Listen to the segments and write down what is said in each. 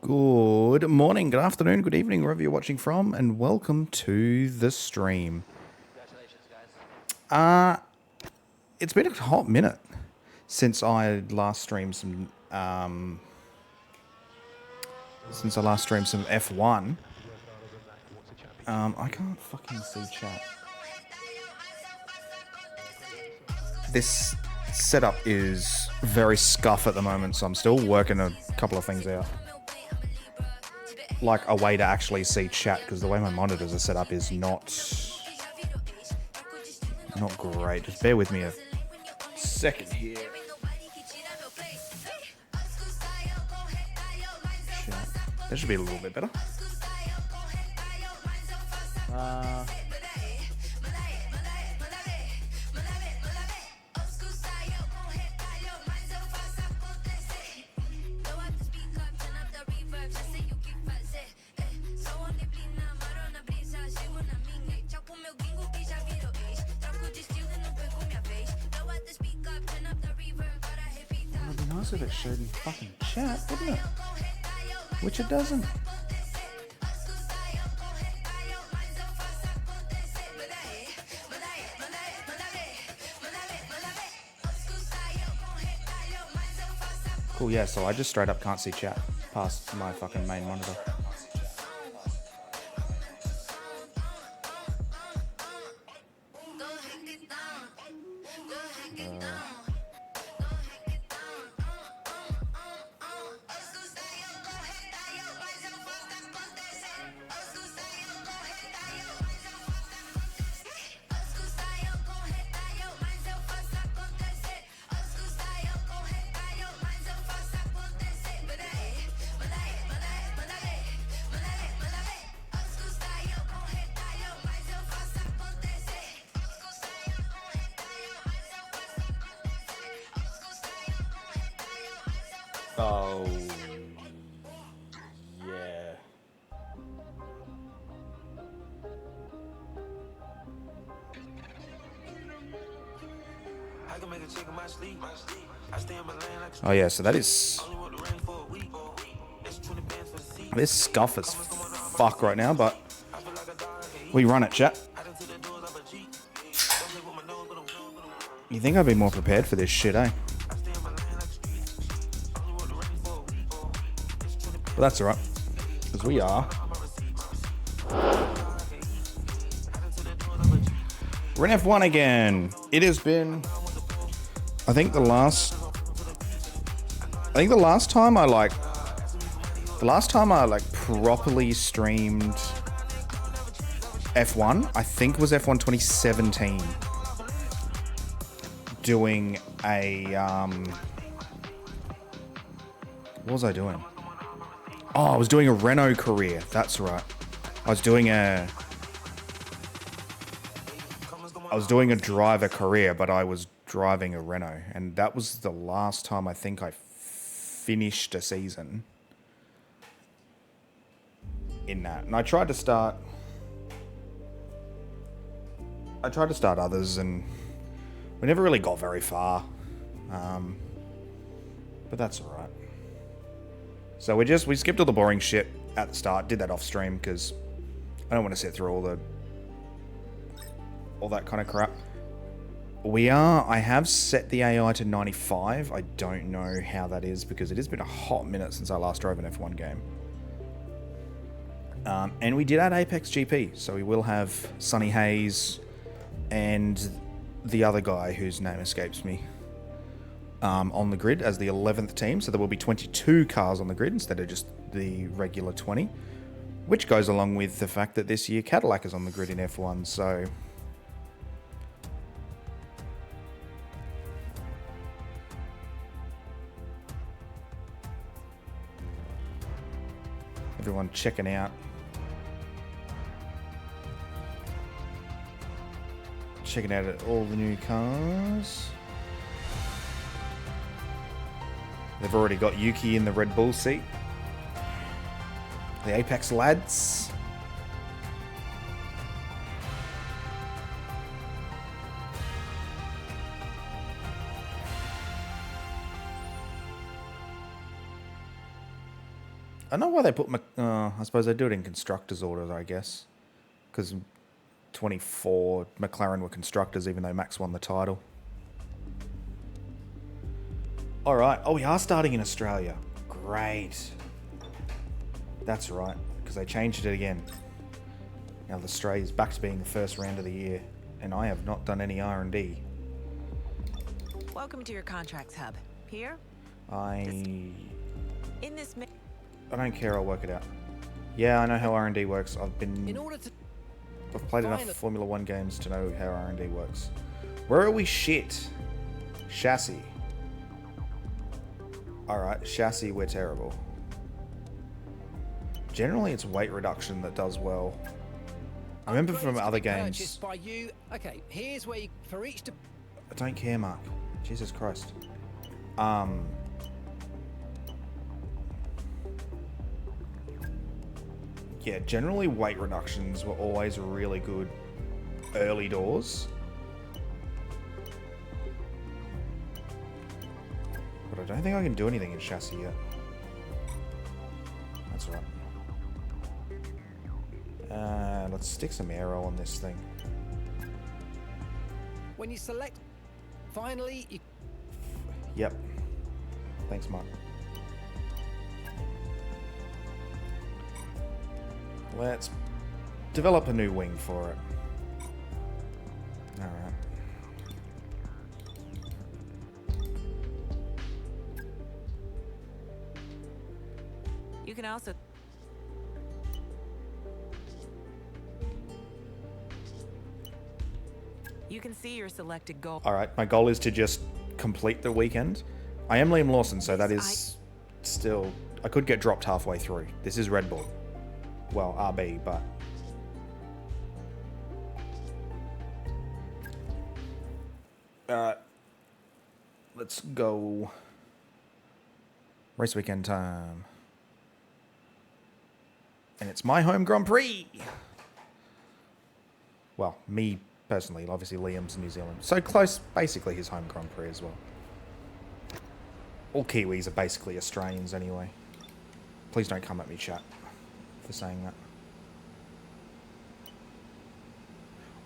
Good morning, good afternoon, good evening, wherever you're watching from, and welcome to the stream. It's been a hot minute since I last streamed some F1. I can't fucking see chat. This setup is very scuff at the moment, so I'm still working a couple of things out. Like a way to actually see chat, because the way my monitors are set up is not great. Just bear with me a second here. Chat. That should be a little bit better. It'd be nice if it showed me fucking chat, wouldn't it? Which it doesn't. Cool, yeah, so I just straight up can't see chat past my fucking main monitor. Oh, yeah. Oh yeah, so that is... This scuff as fuck right now, but we run it, chat. You think I'd be more prepared for this shit, eh? But that's alright, because we are. We're in F1 again. It has been, I think the last time I properly streamed F1, I think was F1 2017. Doing a, what was I doing? Oh, I was doing a Renault career. That's right. I was doing a driver career, but I was driving a Renault. And that was the last time I think I finished a season in that. And I tried to start others, and we never really got very far. But that's all right. So we skipped all the boring shit at the start, did that off stream because I don't want to sit through all that kind of crap. I have set the AI to 95. I don't know how that is because it has been a hot minute since I last drove an F1 game. And we did add Apex GP, so we will have Sonny Hayes and the other guy whose name escapes me on the grid as the 11th team. So there will be 22 cars on the grid instead of just the regular 20, which goes along with the fact that this year Cadillac is on the grid in F1. So everyone checking out all the new cars. They've already got Yuki in the Red Bull seat. The Apex lads. I know why they put... I suppose they do it in constructors order, I guess. Because 24, McLaren were constructors, even though Max won the title. All right. Oh, we are starting in Australia. Great. That's right, because they changed it again. Now Australia's back to being the first round of the year, and I have not done any R&D. Welcome to your contracts hub. Here? I In don't care, I'll work it out. Yeah, I know how R&D works. I've played enough Formula 1 games to know how R&D works. Where are we shit? Chassis. Alright, chassis, we're terrible. Generally, it's weight reduction that does well. I remember from other games... By you. Okay, here's where you, for each... I don't care, Mark. Jesus Christ. Yeah, generally weight reductions were always really good early doors. But I don't think I can do anything in chassis yet. That's right. Let's stick some aero on this thing. When you select... Finally, you... Yep. Thanks, Mark. Let's develop a new wing for it. Alright. You can also... You can see your selected goal. Alright, my goal is to just complete the weekend. I am Liam Lawson, so that is still... I could get dropped halfway through. This is Red Bull. Well, RB, but... Alright. Let's go. Race weekend time. And it's my home Grand Prix! Well, me personally. Obviously, Liam's New Zealand. So close, basically his home Grand Prix as well. All Kiwis are basically Australians anyway. Please don't come at me, chat, for saying that.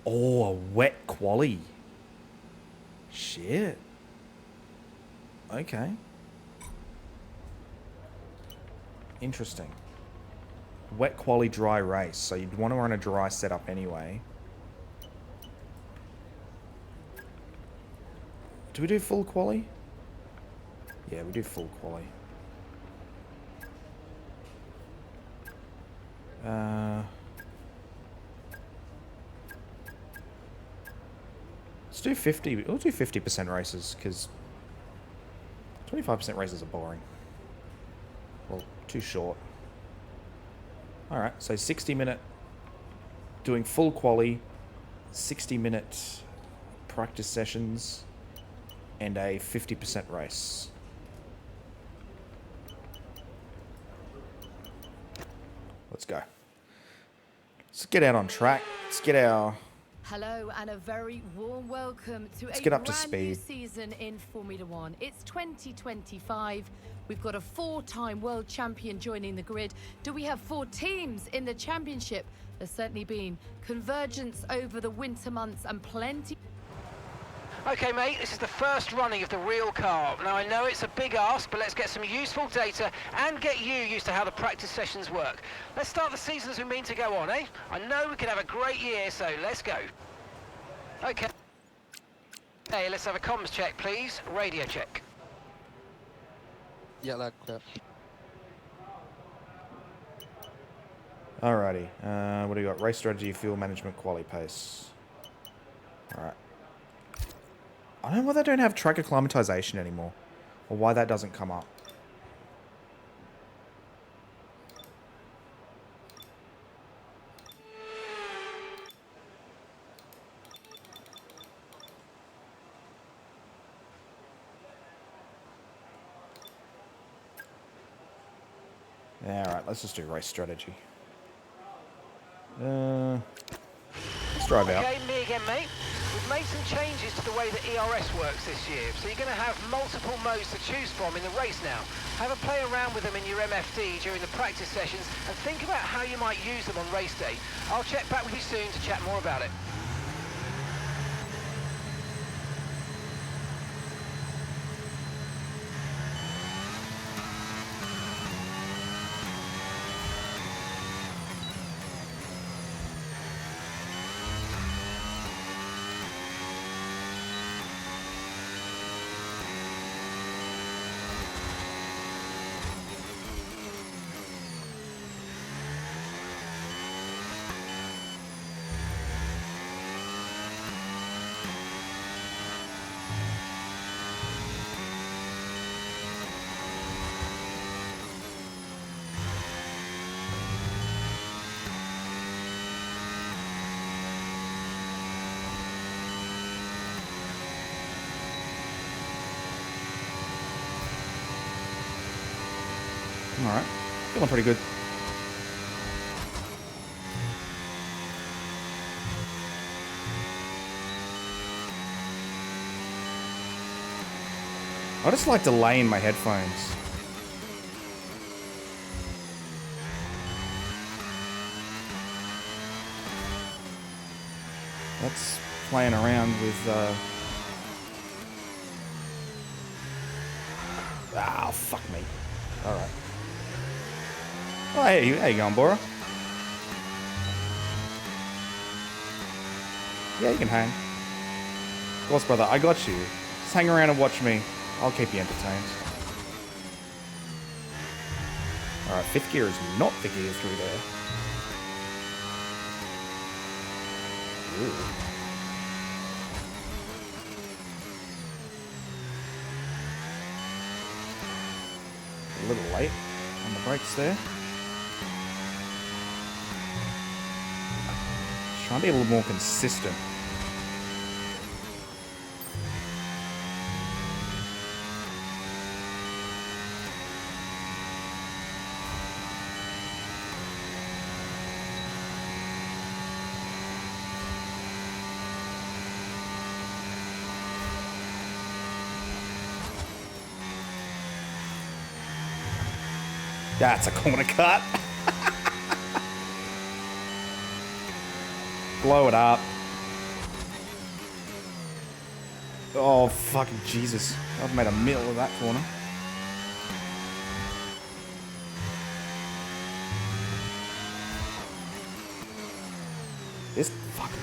Oh, a wet quali. Shit. Okay. Interesting. Wet quali, dry race. So you'd want to run a dry setup anyway. Do we do full quali? Yeah, we do full quali. Let's do 50. We'll do 50% races, because 25% races are boring. Well, too short. Alright, so 60-minute doing full quali, 60-minute practice sessions, and a 50% race. Let's go. Let's get out on track. Let's get our... Hello and a very warm welcome to Let's a get up to brand new speed. season in Formula One. It's 2025. We've got a four-time world champion joining the grid. Do we have 4 teams in the championship? There's certainly been convergence over the winter months and plenty... Okay, mate, this is the first running of the real car. Now, I know it's a big ask, but let's get some useful data and get you used to how the practice sessions work. Let's start the season as we mean to go on, eh? I know we can have a great year, so let's go. Okay. Hey, let's have a comms check, please. Radio check. Yeah, that clear. Alrighty. What do we got? Race strategy, fuel management, quali pace. Alright. I don't know why they don't have track acclimatization anymore. Or why that doesn't come up. Alright, let's just do race strategy. Let's drive out. Okay, me again, mate. We've made some changes to the way that ERS works this year, so you're going to have multiple modes to choose from in the race now. Have a play around with them in your MFD during the practice sessions and think about how you might use them on race day. I'll check back with you soon to chat more about it. Alright. Feeling pretty good. I just like delay in my headphones. That's playing around with ah, fuck me. Alright. Oh, hey, how you going, Bora? Yeah, you can hang. Of course, brother, I got you. Just hang around and watch me. I'll keep you entertained. Alright, fifth gear is not the gear through there. Ooh. A little late on the brakes there. Trying to be a little more consistent. That's a corner cut. Blow it up. Oh, fucking Jesus. I've made a meal of that corner. This fucking...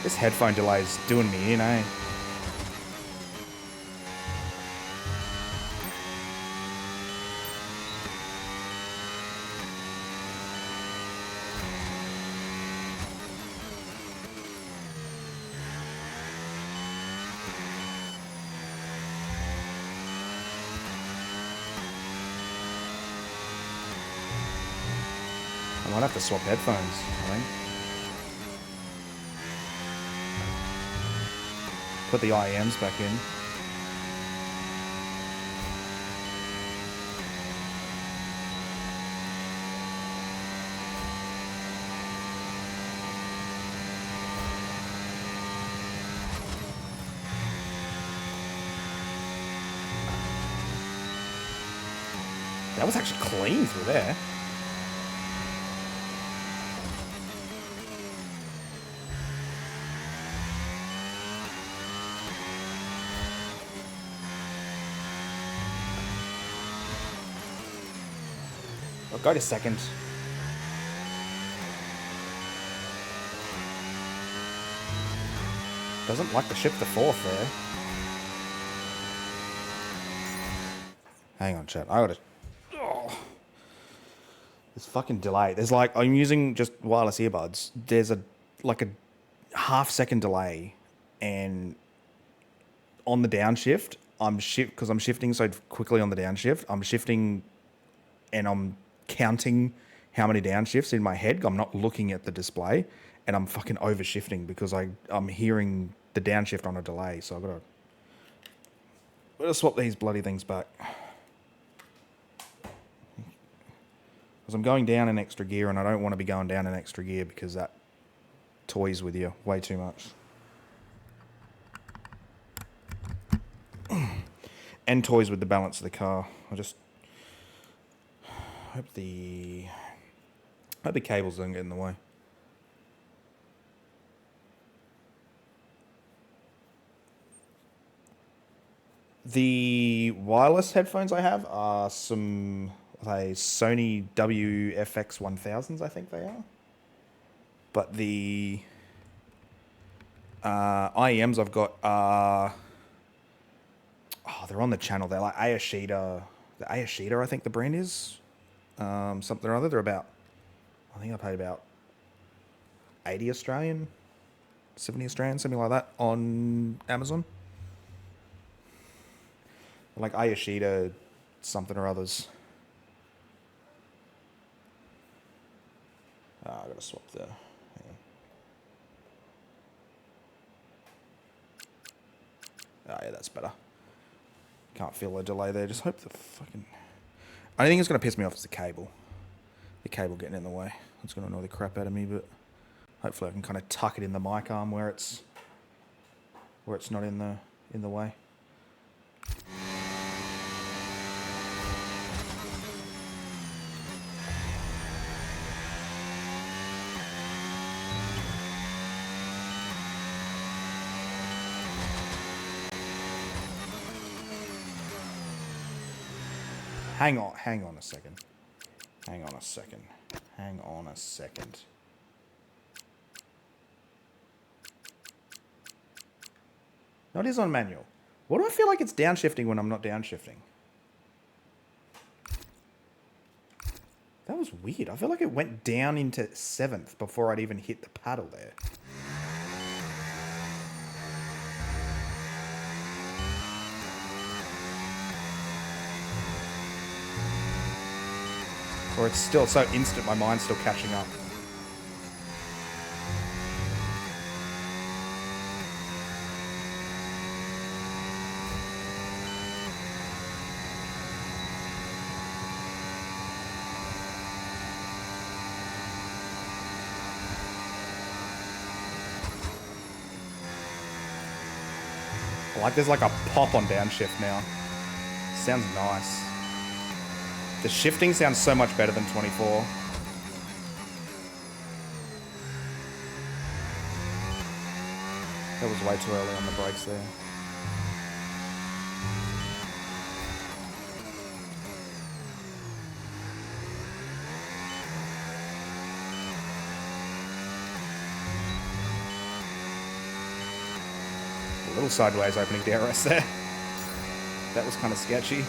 This headphone delay is doing me in, eh? I might have to swap headphones, I think. Put the IEMs back in. That was actually clean through there. I'll go to second. Doesn't like to shift to fourth there. Hang on, chat. I gotta... Oh. This fucking delay. There's like... I'm using just wireless earbuds. There's a... like a half-second delay. And... on the downshift, because I'm shifting so quickly on the downshift, I'm shifting... and I'm counting how many downshifts in my head. I'm not looking at the display, and I'm fucking overshifting because I'm hearing the downshift on a delay. So I've got to We'll swap these bloody things back. Because I'm going down in extra gear, and I don't want to be going down in extra gear because that toys with you way too much. And toys with the balance of the car. I just hope the cables don't get in the way. The wireless headphones I have are some Sony WFX 1000s, I think they are. But the IEMs I've got are... they're on the channel. They're like Ayashida. The Ayashida, I think the brand is. Something or other. They're about... I think I paid about 80 Australian, 70 Australian, something like that on Amazon. Like Ayashida something or others. I gotta swap the... hang on. Oh yeah, that's better. Can't feel the delay there. Just hope the fucking... Only thing that's gonna piss me off is the cable. The cable getting in the way. It's gonna annoy the crap out of me, but hopefully I can kind of tuck it in the mic arm where it's not in the way. Hang on a second. No, it is on manual. What do I feel like it's downshifting when I'm not downshifting? That was weird. I feel like it went down into 7th before I'd even hit the paddle there. Or it's still so instant, my mind's still catching up. Like there's like a pop on downshift now. Sounds nice. The shifting sounds so much better than 24. That was way too early on the brakes there. A little sideways opening DRS there. That was kind of sketchy.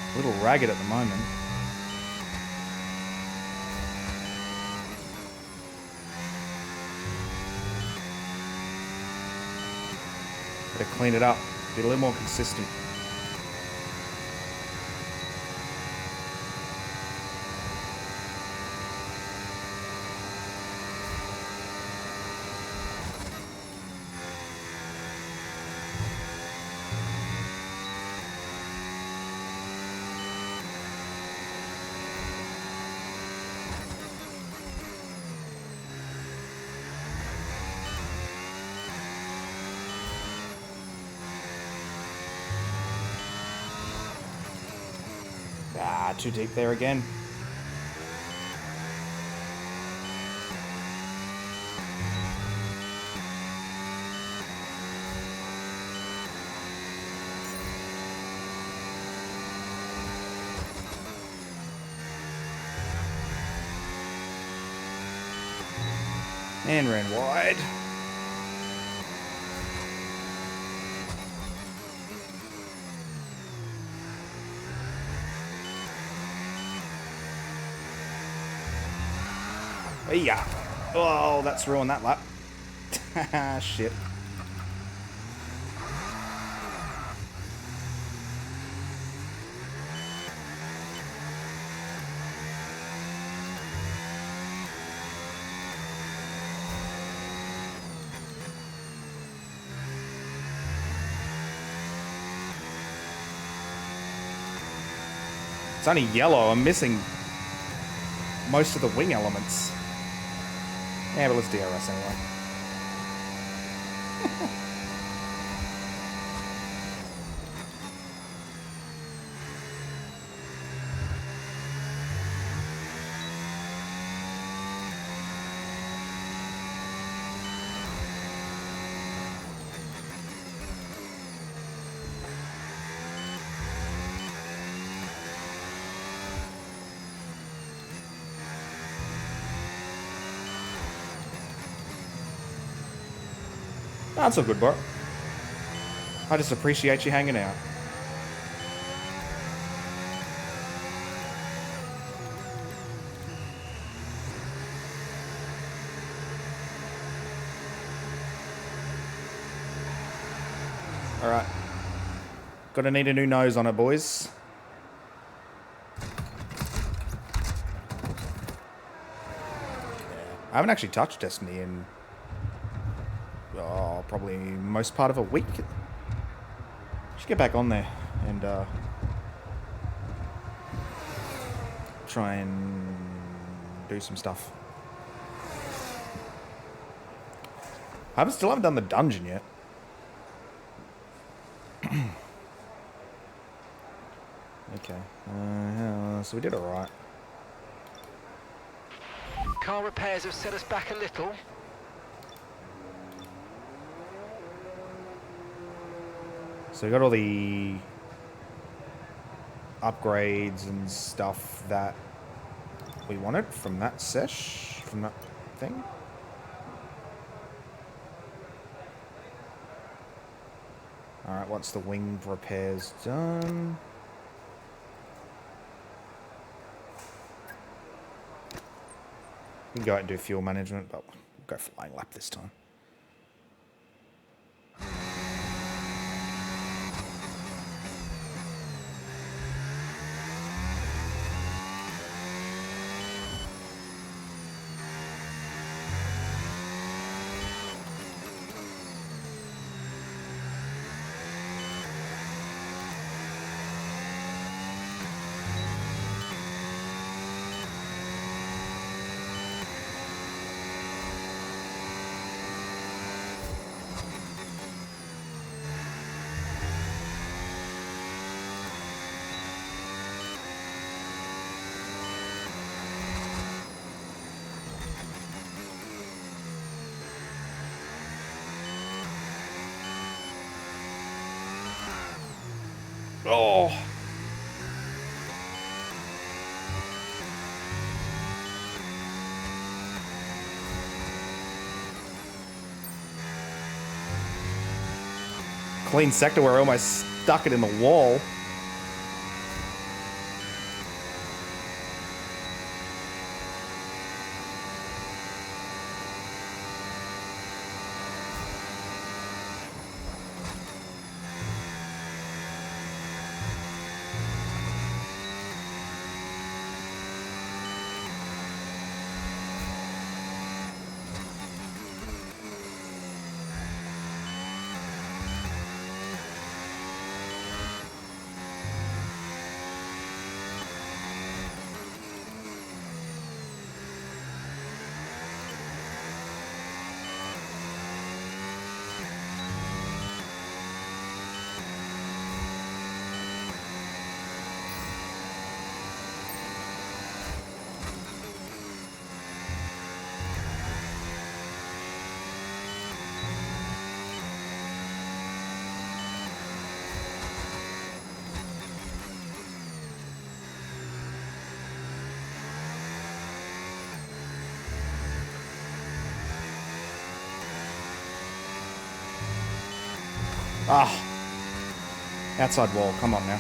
A little ragged at the moment. Better clean it up. Be a little more consistent. Too deep there again. And ran wide. Yeah. Oh, that's ruined that lap. Shit. It's only yellow. I'm missing most of the wing elements. Yeah, but let's DRS anyway. That's all good, bro. I just appreciate you hanging out. Alright. Gonna need a new nose on it, boys. I haven't actually touched Destiny in... oh, probably most part of a week. Should get back on there and try and do some stuff. Still haven't done the dungeon yet. Okay, so we did alright. Car repairs have set us back a little. So we got all the upgrades and stuff that we wanted from that sesh, from that thing. Alright, once the wing repairs done. We can go out and do fuel management, but we'll go flying lap this time. Oh. Clean sector where I almost stuck it in the wall. Ah. Outside wall, come on now.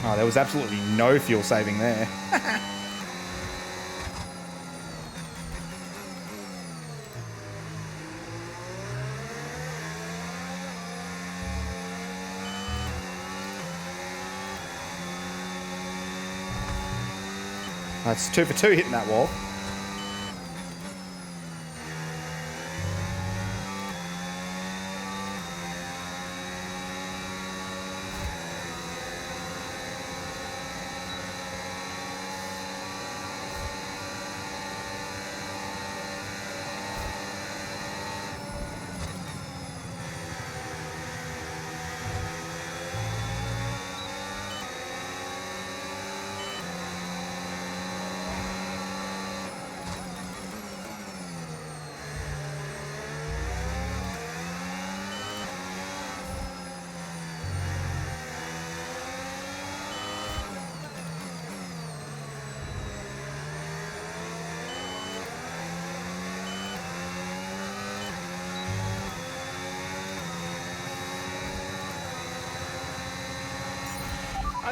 Oh, there was absolutely no fuel saving there. That's 2 for 2 hitting that wall.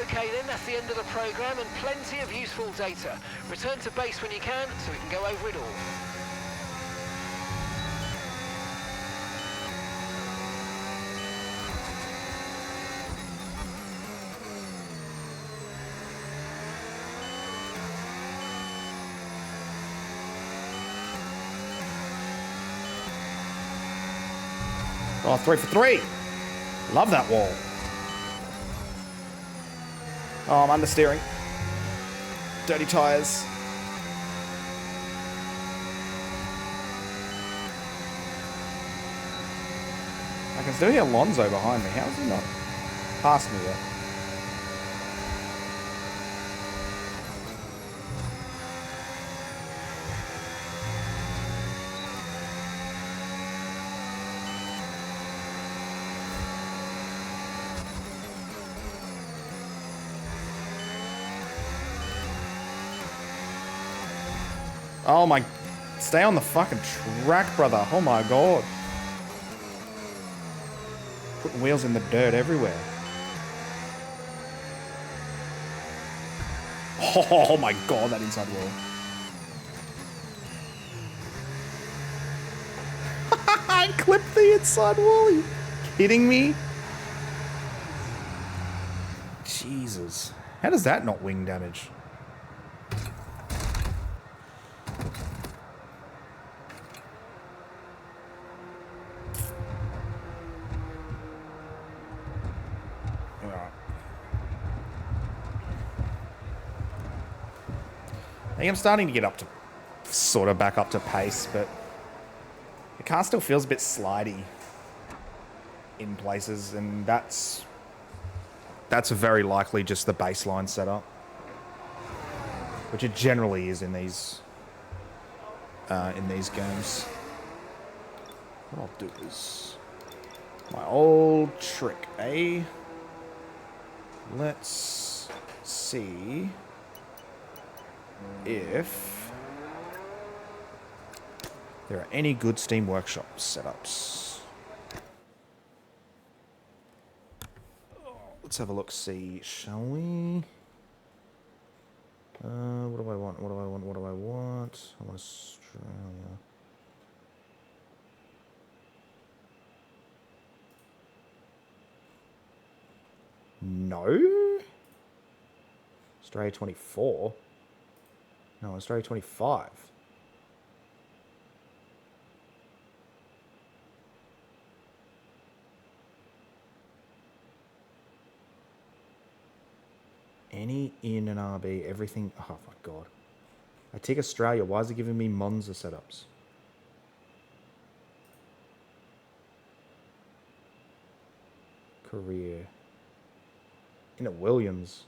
Okay then, that's the end of the programme and plenty of useful data. Return to base when you can so we can go over it all. Oh, 3 for 3. Love that wall. Oh, I'm understeering. Dirty tyres. I can still hear Alonso behind me. How is he not past me yet? Oh my... Stay on the fucking track, brother. Oh my god. Putting wheels in the dirt everywhere. Oh my god, that inside wall. I clipped the inside wall. Are you kidding me? Jesus. How does that not wing damage? I think I'm starting to get up to, sort of back up to pace, but the car still feels a bit slidey in places, and that's very likely just the baseline setup, which it generally is in these games. What I'll do is my old trick, eh? Let's see if there are any good Steam Workshop setups. Let's have a look, see, shall we? What do I want? What do I want? What do I want? I want Australia. No? Australia 24? No, Australia 25. Any in an RB, everything. Oh my god. I take Australia. Why is it giving me Monza setups? Career. In at Williams.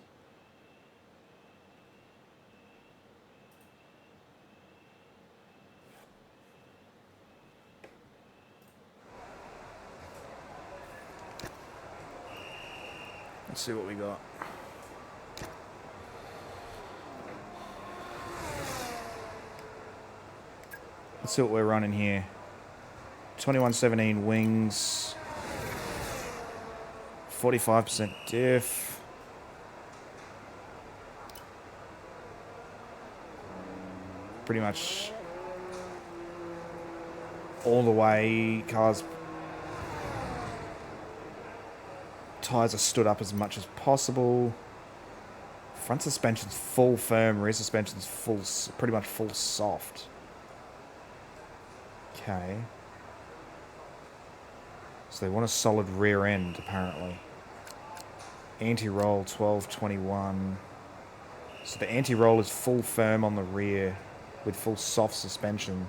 Let's see what we got. Let's see what we're running here. 2117 wings. 45% diff. pretty much all the way. Tyres are stood up as much as possible. Front suspension's full firm, rear suspension's pretty much full soft. Okay. So they want a solid rear end, apparently. Anti-roll 1221. So the anti-roll is full firm on the rear with full soft suspension.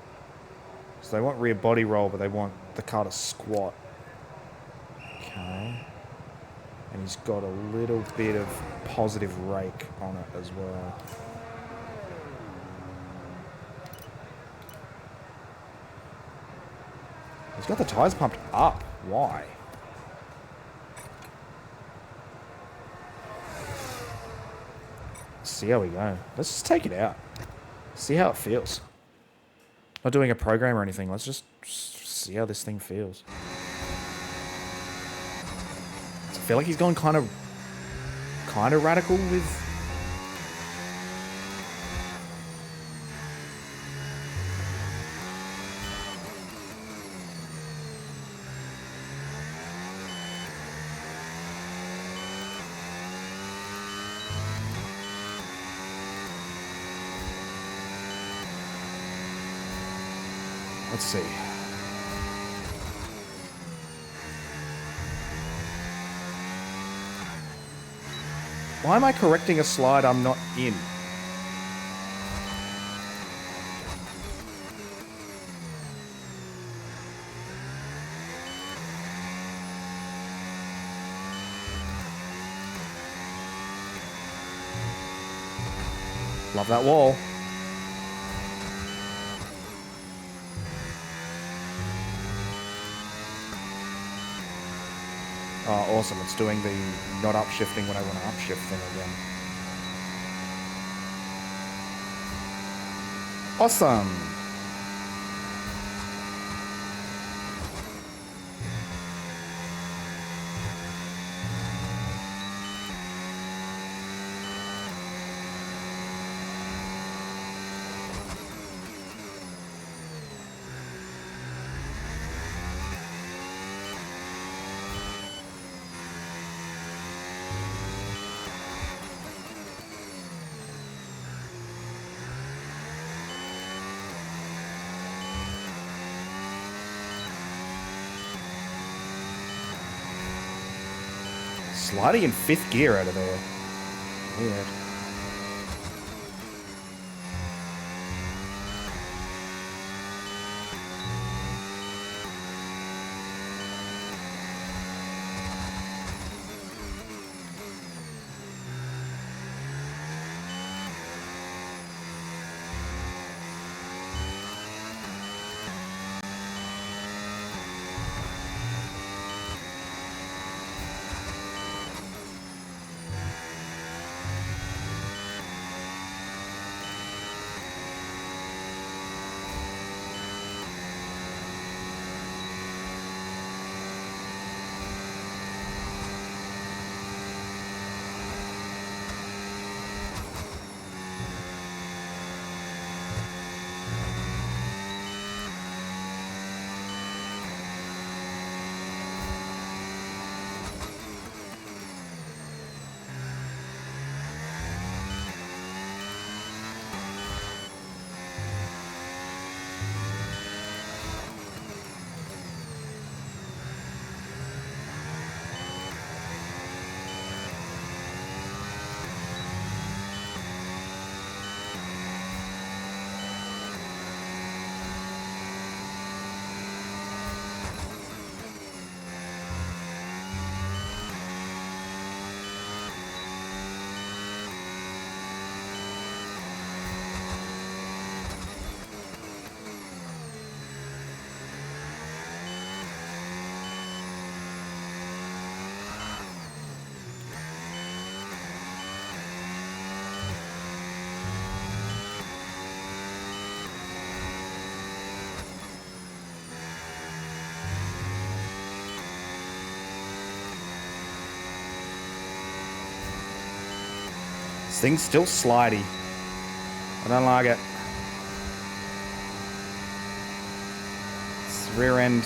So they want rear body roll, but they want the car to squat. Okay. And he's got a little bit of positive rake on it as well. He's got the tyres pumped up. Why? Let's see how we go. Let's just take it out. See how it feels. Not doing a program or anything. Let's just see how this thing feels. I feel like he's gone kind of radical with... Let's see. Why am I correcting a slide I'm not in? Love that wall. Oh, awesome. It's doing the not upshifting when I want to upshift thing again. Awesome. Sliding in 5th gear out of there. Weird. This thing's still slidey. I don't like it. rear end.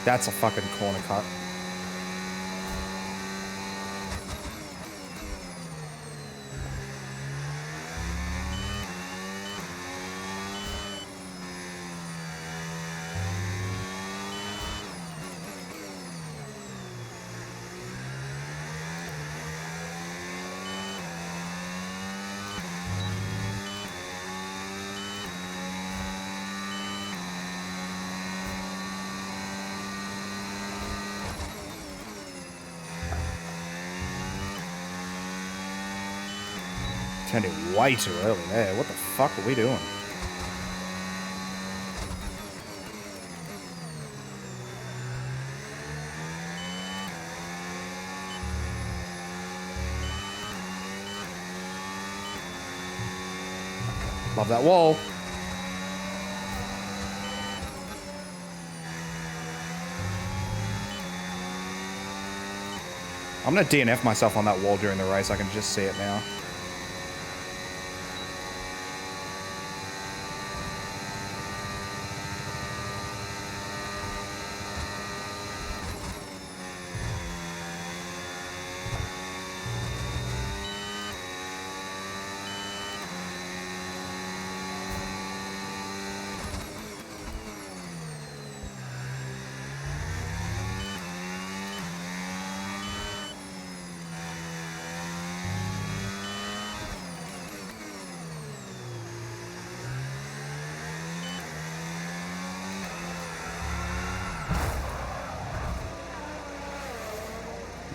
That's a fucking corner cut. Turned it way too early there. What the fuck are we doing? Love that wall. I'm going to DNF myself on that wall during the race. I can just see it now.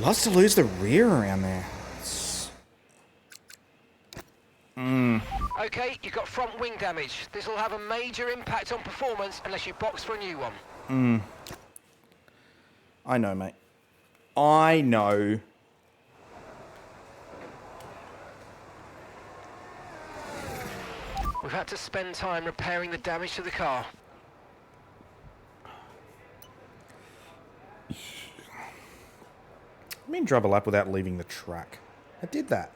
Loves to lose the rear around there. Okay, you've got front wing damage. This will have a major impact on performance unless you box for a new one. I know, mate. I know. We've had to spend time repairing the damage to the car. I mean, drive a lap without leaving the track. I did that.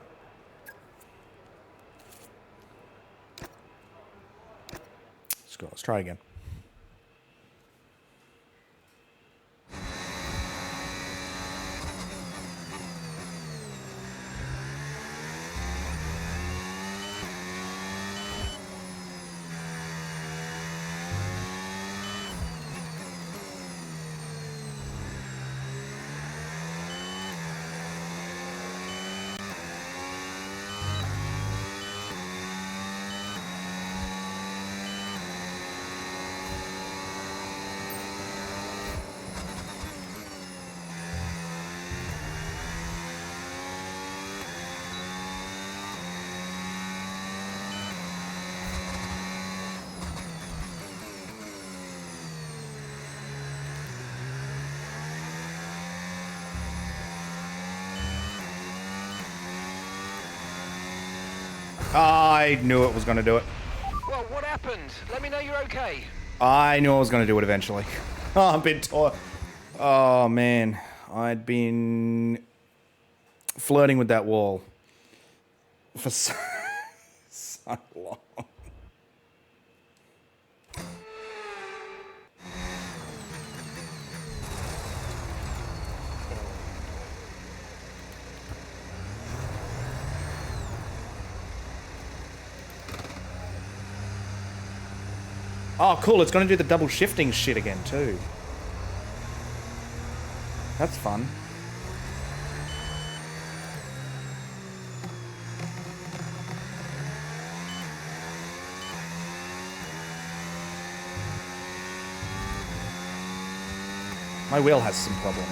Let's try again. I knew it was going to do it. Well, what happened? Let me know you're okay. I knew I was going to do it eventually. Oh, I've been Oh, man. I'd been flirting with that wall for so long. Oh, cool. It's going to do the double shifting shit again, too. That's fun. My wheel has some problems.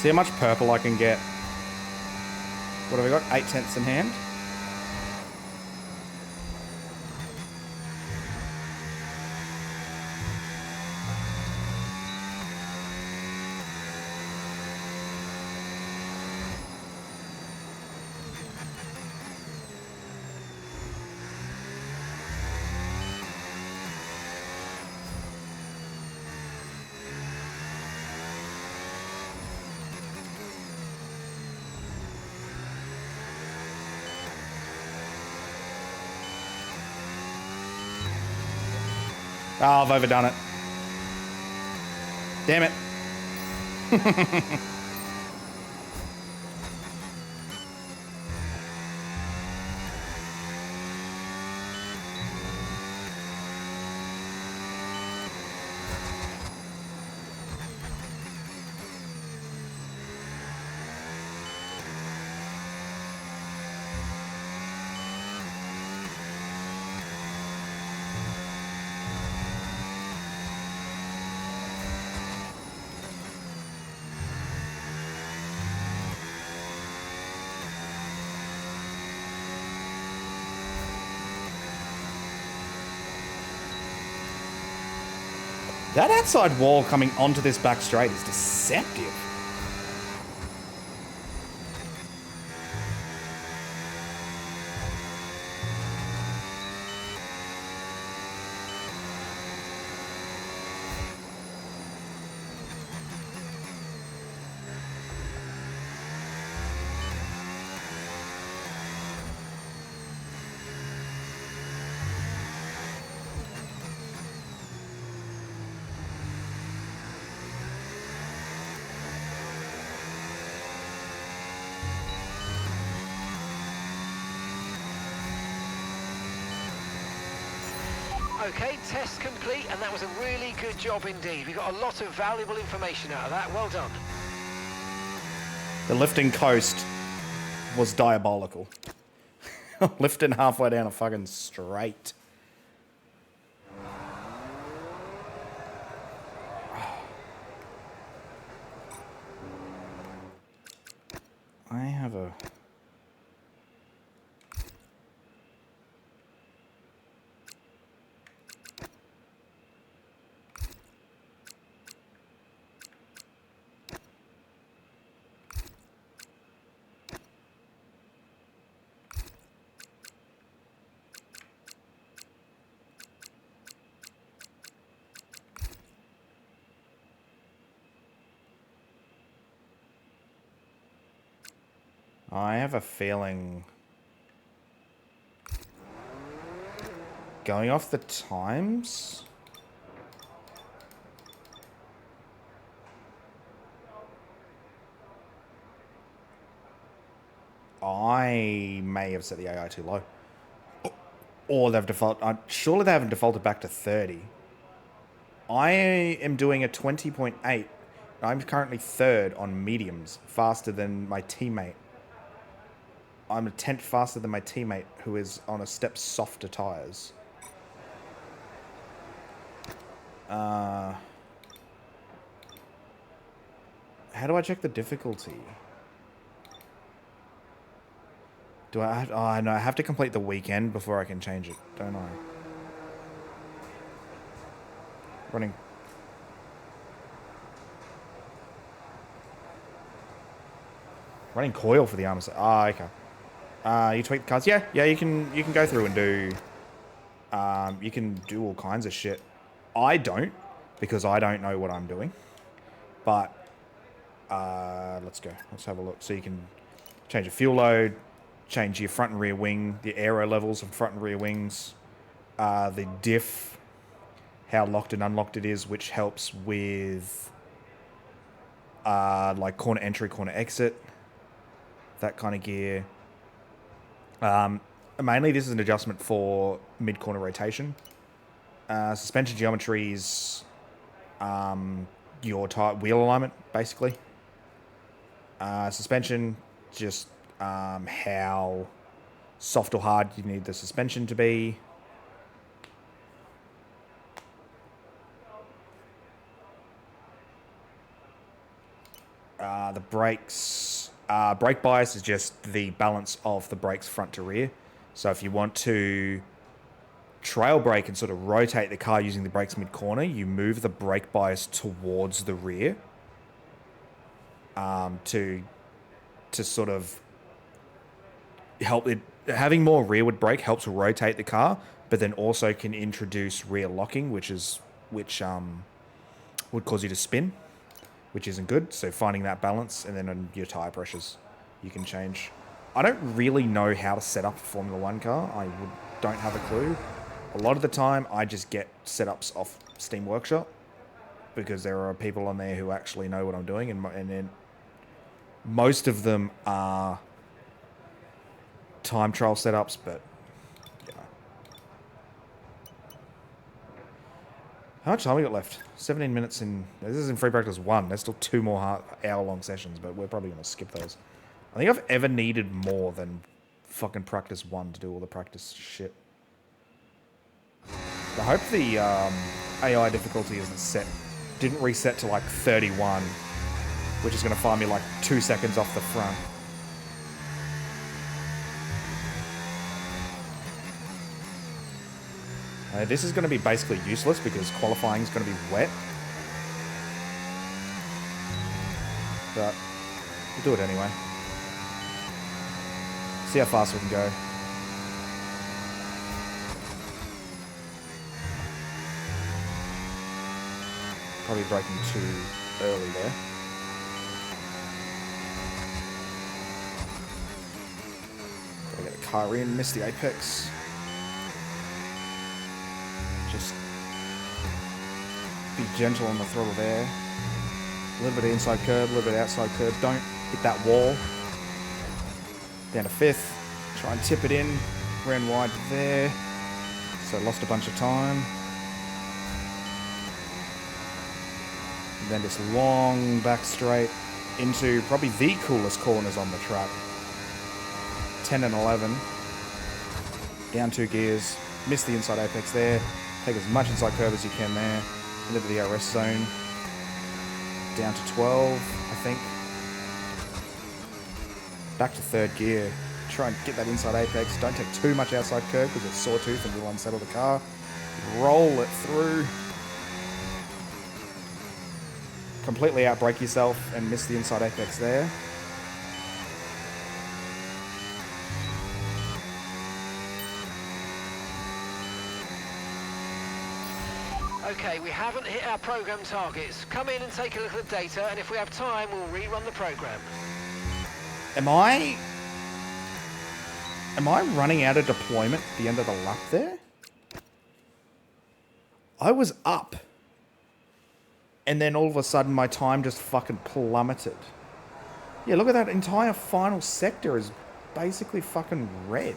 See how much purple I can get. What have we got? 8 cents in hand. Oh, I've overdone it. Damn it. That outside wall coming onto this back straight is deceptive. Okay, test complete, and that was a really good job indeed. We got a lot of valuable information out of that. Well done. The lifting coast was diabolical. Lifting halfway down a fucking straight. I have a... I have a feeling... Going off the times... I may have set the AI too low. Or they've defaulted... surely they haven't defaulted back to 30. I am doing a 20.8. I'm currently third on mediums, faster than my teammate. I'm a tenth faster than my teammate, who is on a step softer tyres. How do I check the difficulty? Do I have... Oh, no, I have to complete the weekend before I can change it, don't I? Running... Running coil for the armor set. Ah, okay. You tweak the cards? Yeah, you can go through and do... you can do all kinds of shit. I don't, because I don't know what I'm doing. But, let's go. Let's have a look. So you can change your fuel load, change your front and rear wing, the aero levels of front and rear wings, the diff, how locked and unlocked it is, which helps with, like corner entry, corner exit, that kind of gear. Mainly this is an adjustment for mid-corner rotation. Suspension geometries, your wheel alignment, basically. Suspension, just how soft or hard you need the suspension to be. The brakes... brake bias is just the balance of the brakes front to rear. So if you want to trail brake and sort of rotate the car using the brakes mid-corner, you move the brake bias towards the rear to sort of help it. Having more rearward brake helps rotate the car, but then also can introduce rear locking, which would cause you to spin, which isn't good. So finding that balance, and then on your tire pressures, you can change. I don't really know how to set up a Formula One car. Don't have a clue. A lot of the time, I just get setups off Steam Workshop because there are people on there who actually know what I'm doing, and then most of them are time trial setups, but you know. How much time we got left? 17 minutes in. This is in free practice 1. There's still 2 more hour-long sessions, but we're probably going to skip those. I think I've ever needed more than fucking practice 1 to do all the practice shit. I hope the AI difficulty didn't reset to like 31, which is going to find me like 2 seconds off the front. This is going to be basically useless because qualifying is going to be wet. But we'll do it anyway. See how fast we can go. Probably braking too early there. Gotta get the car in, miss the apex. Just be gentle on the throttle there. A little bit of inside curb, a little bit of outside curb. Don't hit that wall. Down to 5th. Try and tip it in. Ran wide there. So lost a bunch of time. And then this long back straight into probably the coolest corners on the track. 10 and 11. Down 2 gears. Miss the inside apex there. Take as much inside curve as you can there. Into the DRS zone. Down to 12, I think. Back to 3rd gear. Try and get that inside apex. Don't take too much outside curve because it's sawtooth and you'll unsettle the car. Roll it through. Completely outbrake yourself and miss the inside apex there. Okay, we haven't hit our program targets. Come in and take a look at the data, and if we have time, we'll rerun the program. Am I running out of deployment at the end of the lap there? I was up. And then all of a sudden my time just fucking plummeted. Yeah, look at that entire final sector is basically fucking red.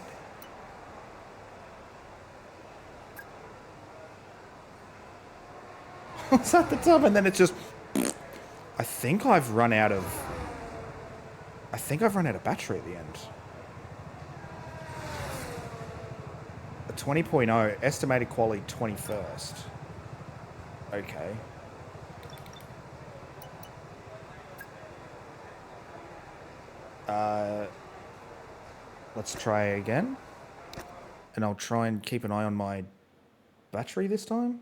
It's at the top and then it's just... I think I've run out of battery at the end. A 20.0, estimated quality 21st. Okay. Let's try again. And I'll try and keep an eye on my battery this time.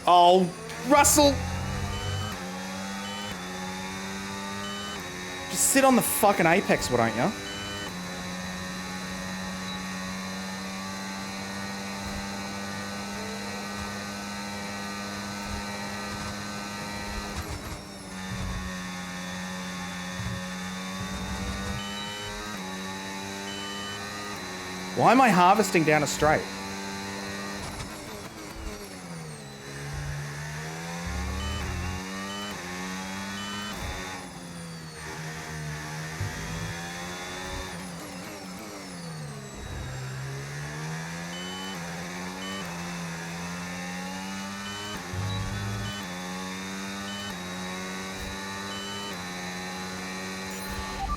Oh, Russell! Just sit on the fucking apex, why don't you? Why am I harvesting down a straight?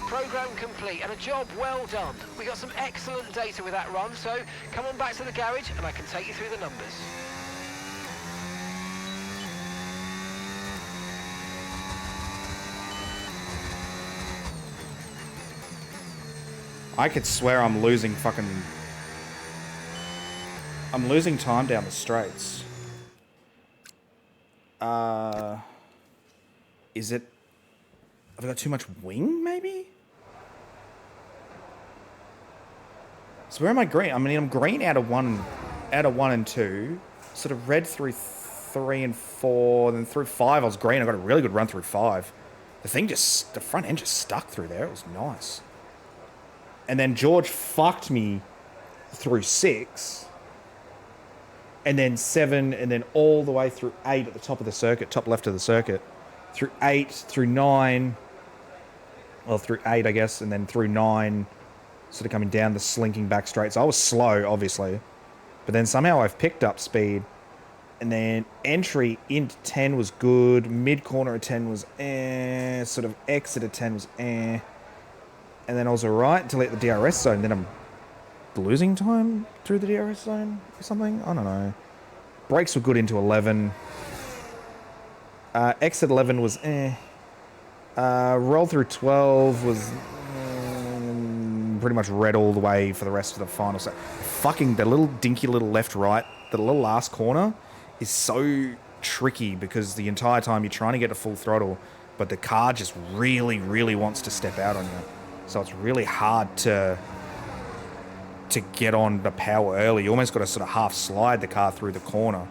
Program complete and a job well done. We got some excellent data with that run, so come on back to the garage and I can take you through the numbers. I could swear I'm losing time down the straights. Is it... Have I got too much wing, maybe? So where am I green? I mean, I'm green out of one and 2. Sort of red through 3 and 4. Then through 5 I was green. I got a really good run through 5. The front end just stuck through there. It was nice. And then George fucked me through 6. And then 7, and then all the way through 8 at the top of the circuit, top left of the circuit. Through 8, through 9. Well, through 8, I guess, and then through 9, sort of coming down the slinking back straight. So I was slow, obviously. But then somehow I've picked up speed. And then entry into 10 was good. Mid-corner at 10 was eh. Sort of exit at 10 was eh. And then I was alright until I hit the DRS zone. Then I'm losing time through the DRS zone or something? I don't know. Brakes were good into 11. Exit 11 was eh. Roll through 12 was pretty much red all the way for the rest of the final. So fucking the little dinky little left-right, the little last corner is so tricky because the entire time you're trying to get to full throttle, but the car just really, really wants to step out on you. So it's really hard to get on the power early. You almost got to sort of half slide the car through the corner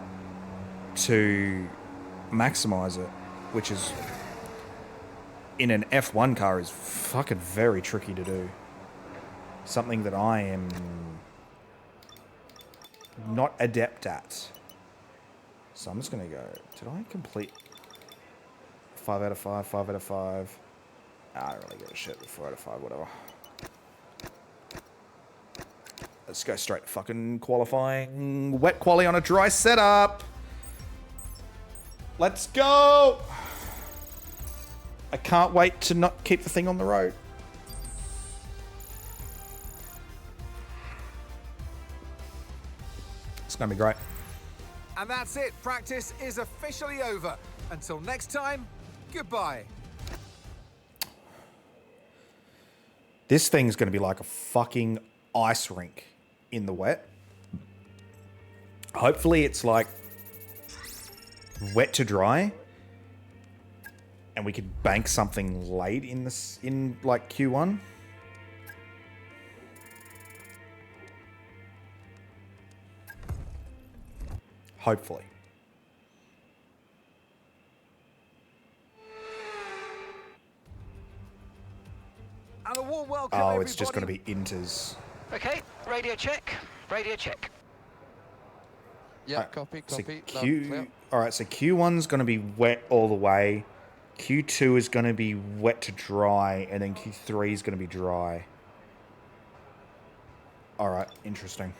to maximize it, which is in an F1 car is fucking very tricky to do. Something that I am not adept at. So I'm just going to go, did I complete 5 out of 5, 5 out of 5? I don't really give a shit with 4 out of 5, whatever. Let's go straight to fucking qualifying. Wet quali on a dry setup. Let's go. I can't wait to not keep the thing on the road. It's going to be great. And that's it. Practice is officially over. Until next time, goodbye. This thing's going to be like a fucking ice rink in the wet. Hopefully it's like wet to dry. And we could bank something late in this, in like Q1. Hopefully. And a warm welcome, Oh, everybody. it's just going to be inters. Okay, radio check, radio check. Yeah, copy. So Clear. all right, so Q1's going to be wet all the way. Q2 is going to be wet to dry, and then Q3 is going to be dry. All right, interesting.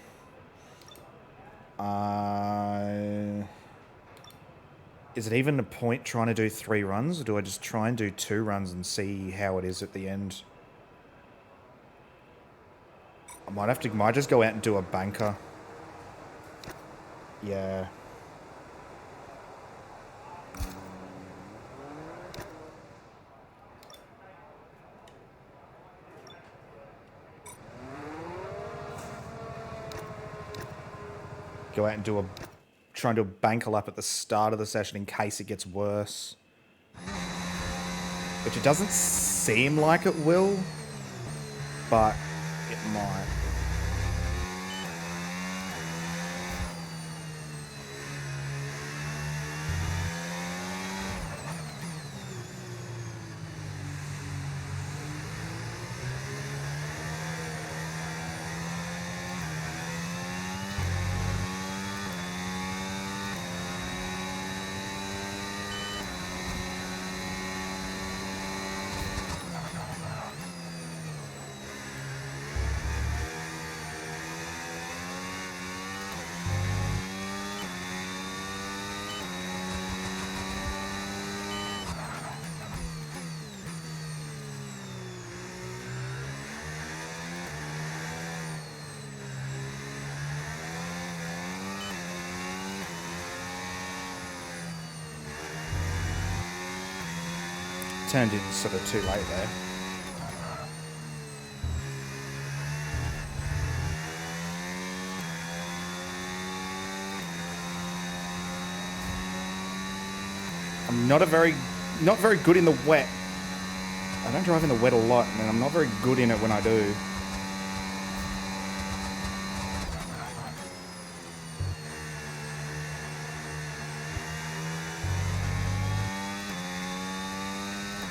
Is it even a point trying to do 3 runs, or do I just try and do 2 runs and see how it is at the end? I might just go out and do a banker. Yeah. Go out and try and do a banker lap at the start of the session in case it gets worse. Which it doesn't seem like it will, but it might. turned in sort of too late there. I'm not very good in the wet. I don't drive in the wet a lot, and I'm not very good in it when I do.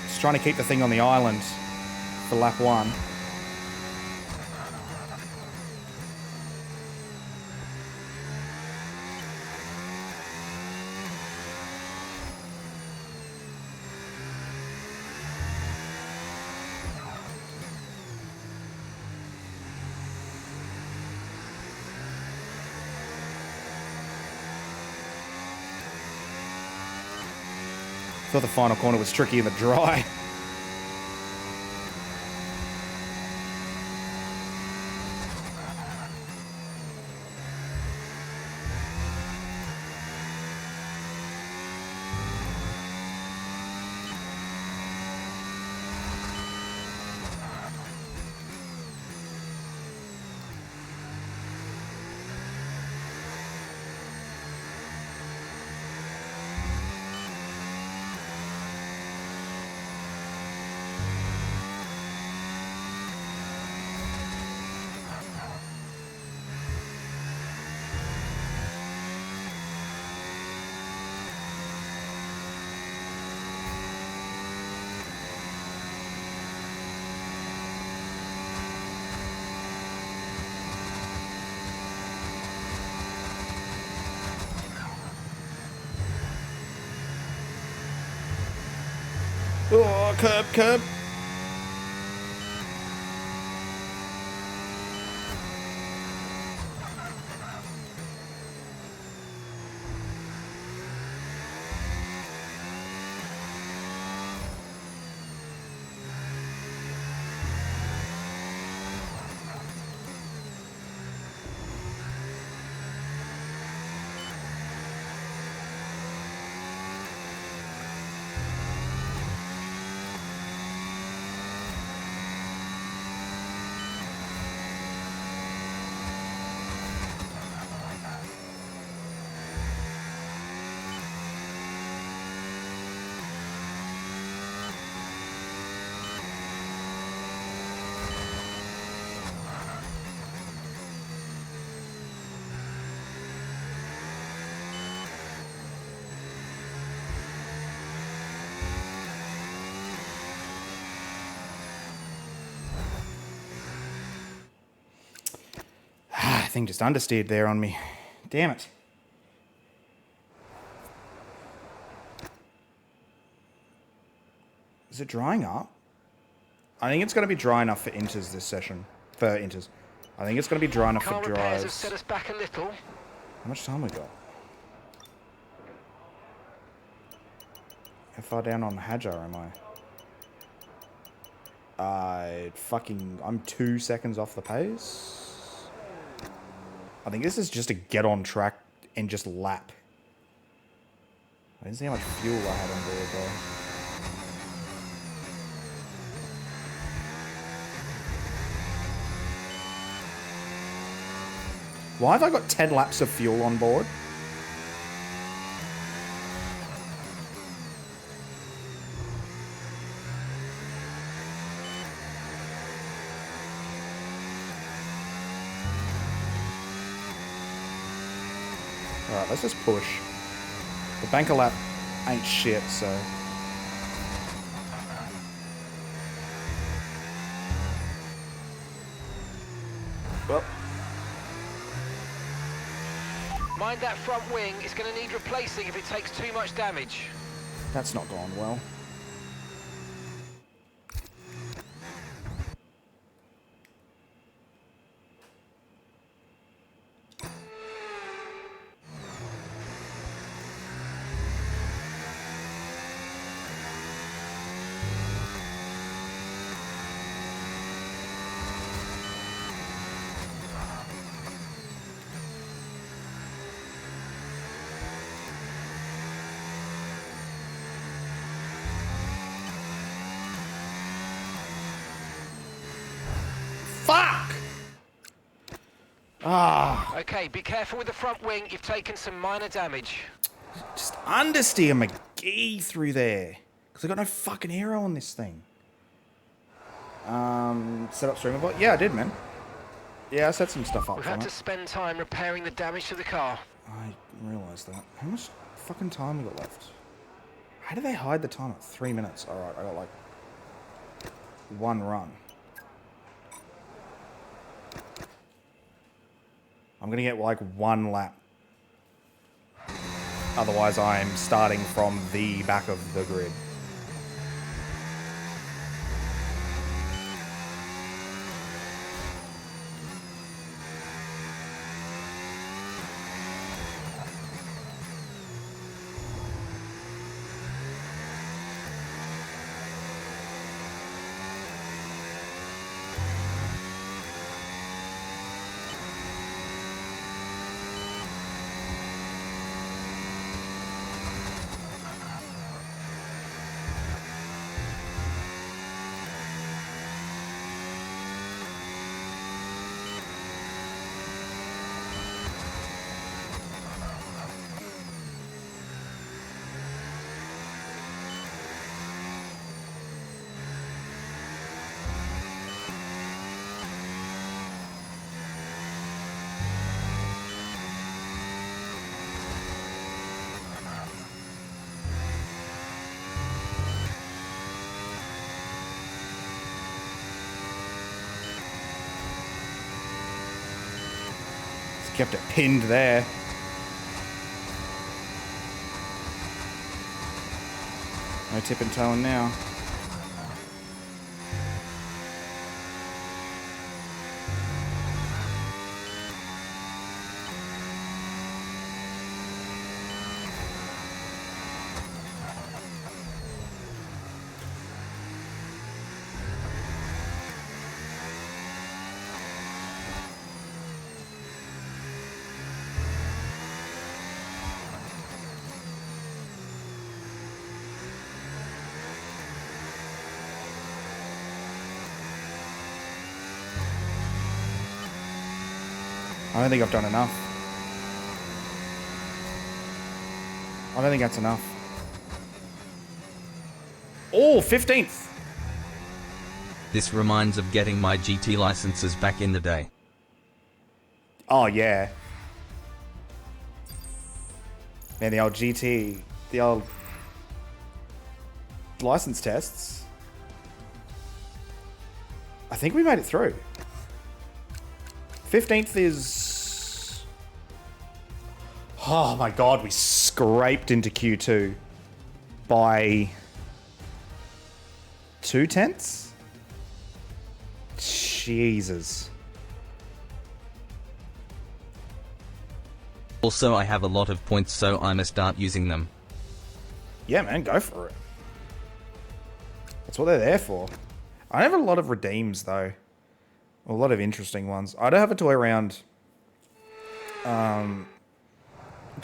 Just trying to keep the thing on the island for lap 1. Thought the final corner was tricky in the dry. Oh, curb. Thing just understeered there on me. Damn it. Is it drying up? I think it's going to be dry enough for inters this session. For inters. I think it's going to be dry enough for Car repairs have dries. set us back a little. How much time we got? How far down on Hajar am I? I'm 2 seconds off the pace. I think this is just a get on track and just lap. I didn't see how much fuel I had on board though. Why have I got 10 laps of fuel on board? Alright, let's just push. The banker lap ain't shit, so... Well... Mind that front wing, it's going to need replacing if it takes too much damage. That's not gone well. Okay, be careful with the front wing. You've taken some minor damage. Just understeer McGee through there. Because I got no fucking aero on this thing. Set up streamer bot? Yeah, I did, man. Yeah, I set some stuff up We've from had to it. spend time repairing the damage to the car. I realised that. How much fucking time we got left? How do they hide the time at 3 minutes? Alright, I got like 1 run. I'm gonna get like 1 lap. Otherwise I'm starting from the back of the grid. Kept it pinned there. No tip and toeing now. I don't think I've done enough. I don't think that's enough. Oh, 15th! This reminds of getting my GT licenses back in the day. Oh, yeah. Man, the old GT, the old license tests. I think we made it through. 15th is... Oh my god, we scraped into Q2 by 2/10? Jesus. Also, I have a lot of points, so I must start using them. Yeah, man, go for it. That's what they're there for. I have a lot of redeems, though. A lot of interesting ones. I don't have a toy around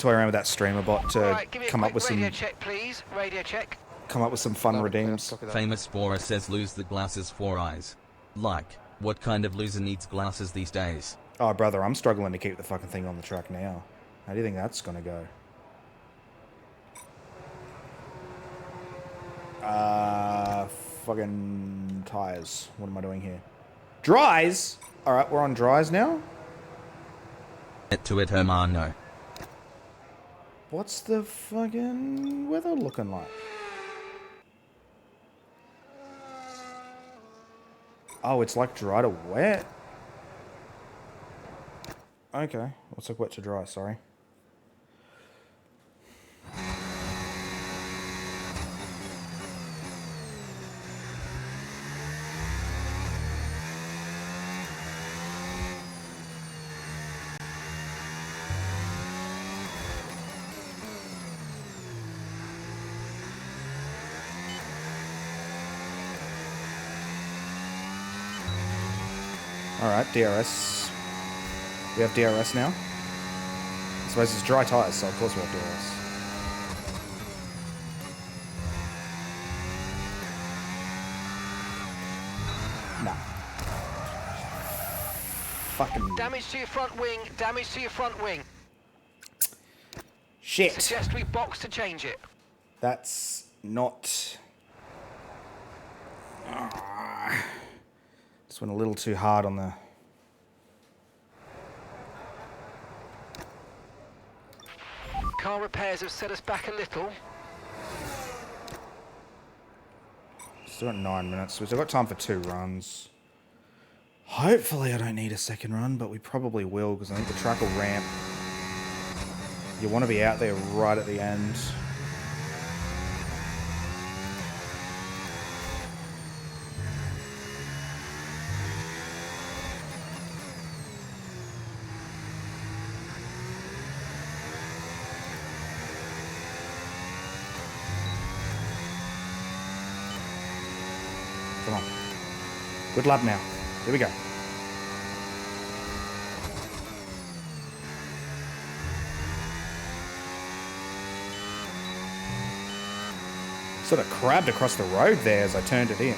with that streamer bot to Right, give me a come up quick with some radio check, please. Radio check. come up with some fun redeems. Famous Spora says lose the glasses for eyes. Like, what kind of loser needs glasses these days? Oh, brother, I'm struggling to keep the fucking thing on the track now. How do you think that's gonna go? Fucking tires. What am I doing here? Dries? Alright, we're on dries now? Get to it, Hermano. What's the fucking weather looking like? Oh, it's like dry to wet. Okay, what's like wet to dry, sorry. Alright, DRS. We have DRS now. I suppose it's dry tyres, so of course we have DRS. Nah. fucking... Damage to your front wing, damage to your front wing. Shit. Suggest we box to change it. That's not... Just went a little too hard on the... Car repairs have set us back a little. Still at 9 minutes. We've still got time for 2 runs. Hopefully I don't need a second run, but we probably will, because I think the track will ramp. You want to be out there right at the end. Come on. Good lap now. Here we go. Sort of crabbed across the road there as I turned it in.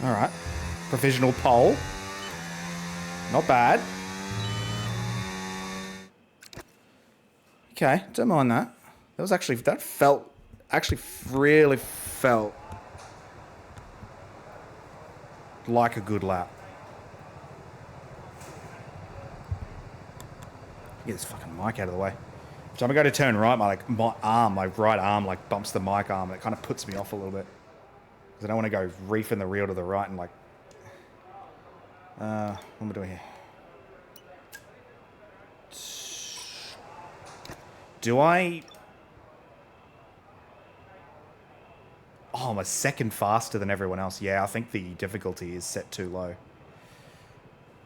All right. Provisional pole. Not bad. Okay, don't mind that. That was actually, that felt, actually really felt like a good lap. Get this fucking mic out of the way. So I'm gonna go to turn right, my right arm like bumps the mic arm, and it kind of puts me off a little bit. Because I don't want to go reefing the reel to the right and like... what am I doing here? Do I... Oh, I'm a second faster than everyone else. Yeah, I think the difficulty is set too low.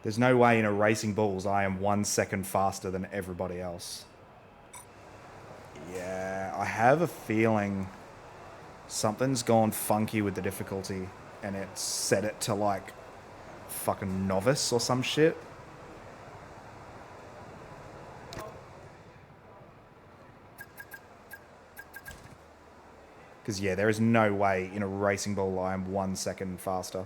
There's no way in a Racing Bulls I am 1 second faster than everybody else. Yeah, I have a feeling something's gone funky with the difficulty and it's set it to like fucking novice or some shit. Because yeah, there is no way in a Racing Bull I am 1 second faster.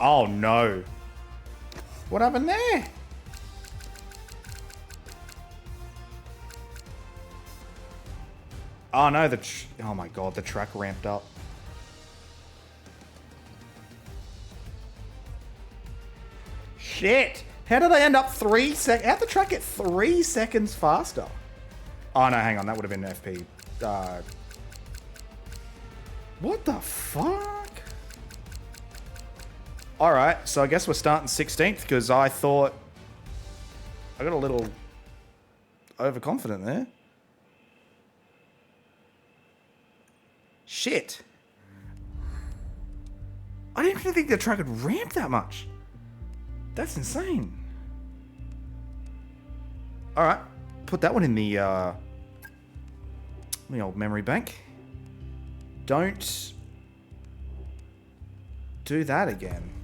Oh no. What happened there? Oh no, oh my god, the track ramped up. Shit! How did I end up 3 seconds? How'd the track get 3 seconds faster? Oh no, hang on, that would have been FP. What the fuck? Alright, so I guess we're starting 16th because I thought I got a little overconfident there. Shit. I didn't even think the track would ramp that much. That's insane. Alright, put that one in the old memory bank. Don't do that again.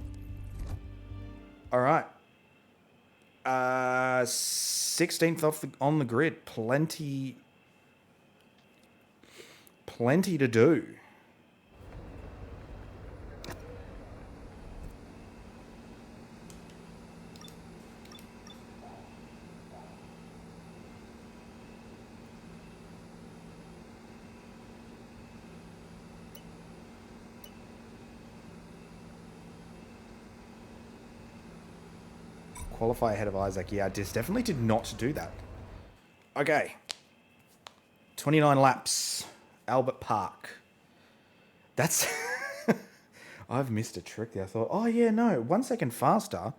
Alright. 16th on the grid. Plenty plenty to do. Qualify ahead of Isaac. Yeah, definitely did not do that. Okay. 29 laps. Albert Park. That's... I've missed a trick there. I thought, oh yeah, no, 1 second faster.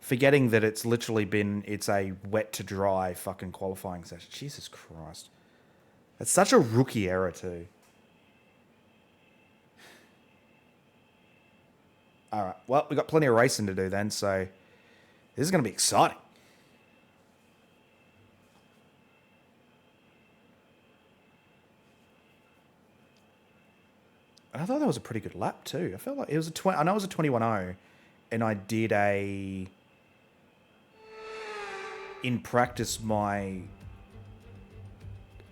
Forgetting that it's literally it's a wet to dry fucking qualifying session. Jesus Christ. That's such a rookie error too. Alright, well, we've got plenty of racing to do then, so... This is going to be exciting. And I thought that was a pretty good lap too. I felt like it was I know it was a 21.0, and I did in practice my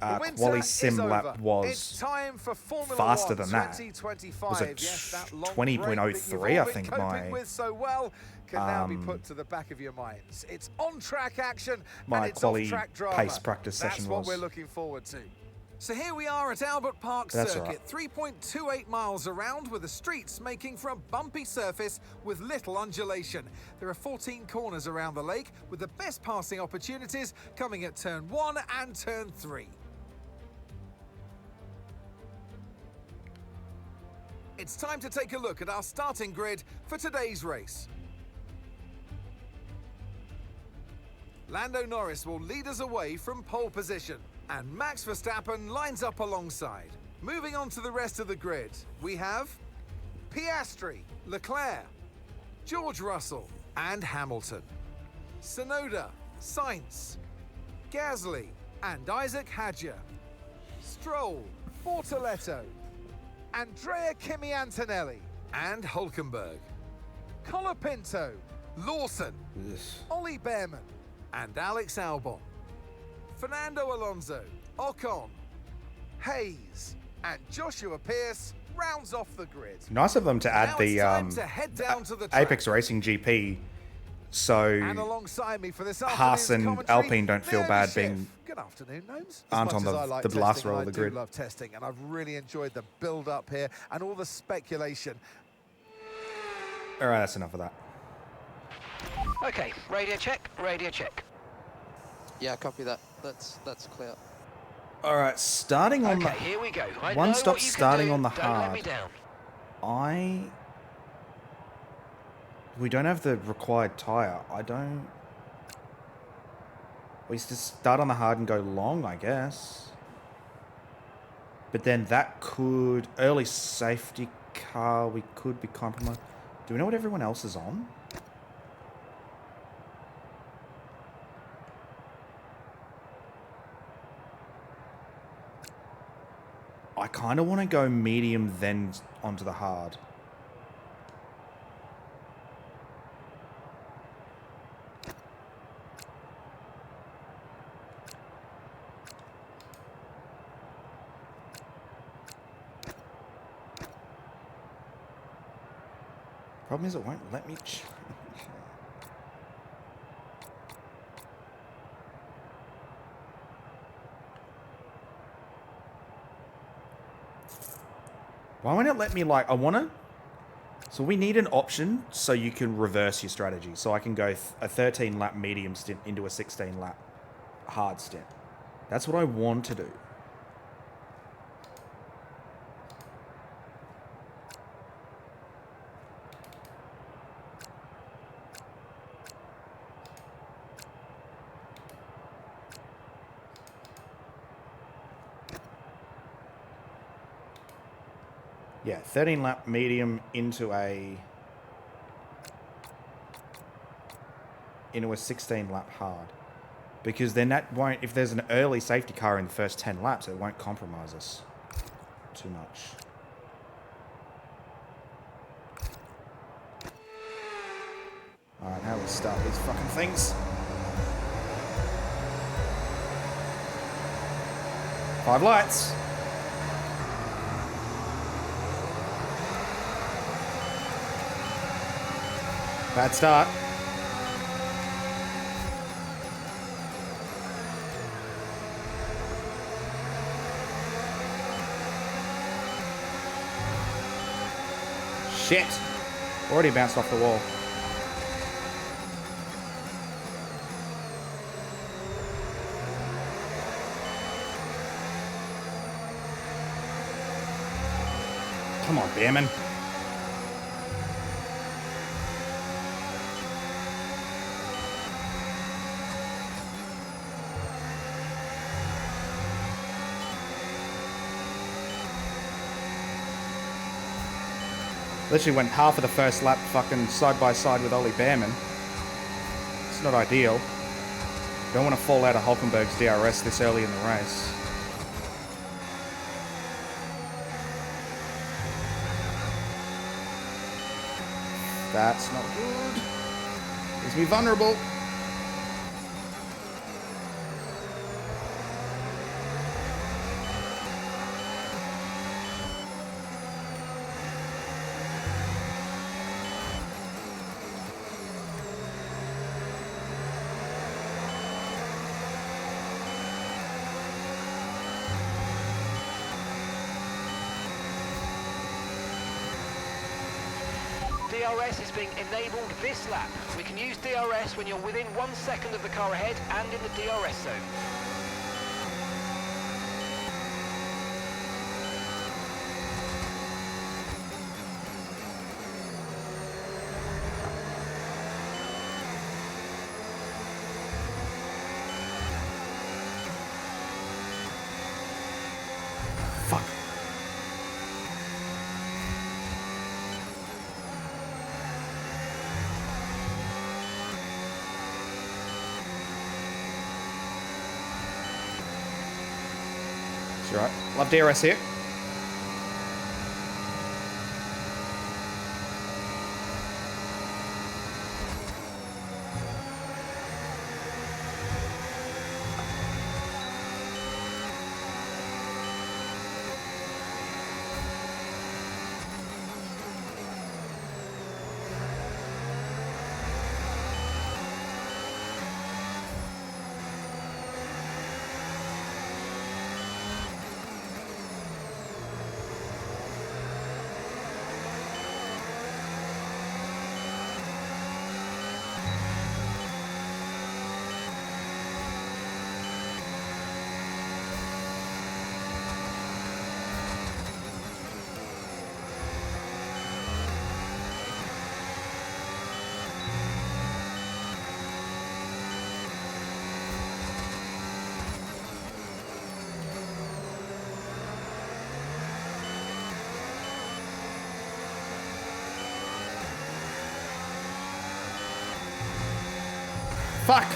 quali sim lap was faster than that. It was a 20.03, I think my can now be put to the back of your minds. It's on-track action, my and it's quali off-track drama. pace practice session That's what was. we're looking forward to. So here we are at Albert Park Circuit, 3.28 miles around, with the streets making for a bumpy surface with little undulation. There are 14 corners around the lake, with the best passing opportunities coming at turn 1 and turn 3. It's time to take a look at our starting grid for today's race. Lando Norris will lead us away from pole position, and Max Verstappen lines up alongside. Moving on to the rest of the grid, we have Piastri, Leclerc, George Russell and Hamilton, Tsunoda, Sainz, Gasly and Isaac Hadjar, Stroll, Bortoletto, Andrea Kimi Antonelli and Hülkenberg, Colapinto, Lawson, Ollie Behrman and Alex Albon, Fernando Alonso, Ocon, Hayes and Joshua Pierce rounds off the grid. Nice of them to add the Apex Racing GP, so and alongside me for this Haas and Alpine don't feel bad being Good afternoon, Gnomes. aren't on the last row of the grid. I love testing, and I've really enjoyed the build-up here and all the speculation. All right, that's enough of that. Okay, radio check, radio check. Yeah, copy that. That's clear. All right, starting on Okay, here we go. I one know stop what you can starting do. on the Don't hard. let me down. We don't have the required tyre. We just start on the hard and go long, I guess. But then that could... Early safety car, we could be compromised. Do we know what everyone else is on? I kind of want to go medium, then onto the hard. Problem is, it won't let me change. Why won't it let me, like, I want to... So we need an option so you can reverse your strategy. So I can go a 13-lap medium stint into a 16-lap hard stint. That's what I want to do. Yeah, 13-lap medium into a 16-lap hard. Because then that won't... If there's an early safety car in the first 10 laps, it won't compromise us too much. Alright, now let's start these fucking things. 5 lights. Bad start. Shit. Already bounced off the wall. Come on, Behrman. Literally went half of the first lap fucking side by side with Ollie Behrman. It's not ideal. Don't want to fall out of Hulkenberg's DRS this early in the race. That's not good. Leaves me vulnerable. DRS is being enabled this lap. We can use DRS when you're within 1 second of the car ahead and in the DRS zone. Fuck. It's alright. Love DRS here. Fuck!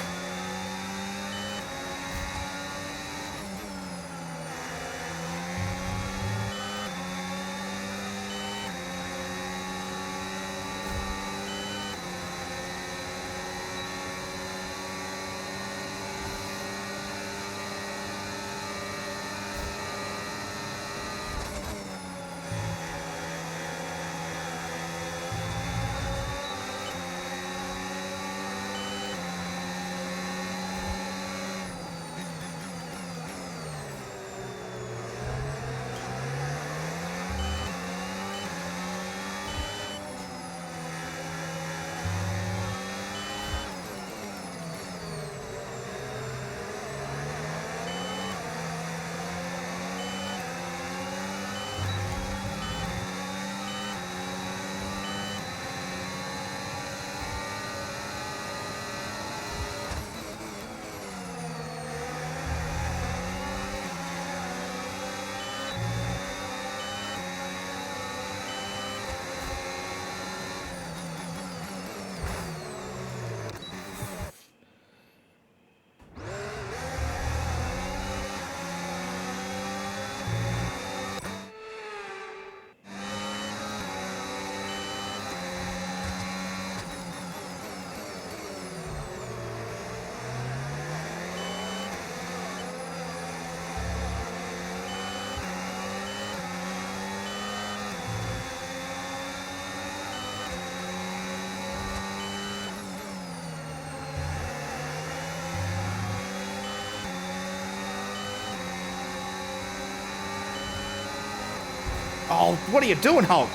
Oh, what are you doing, Hulk?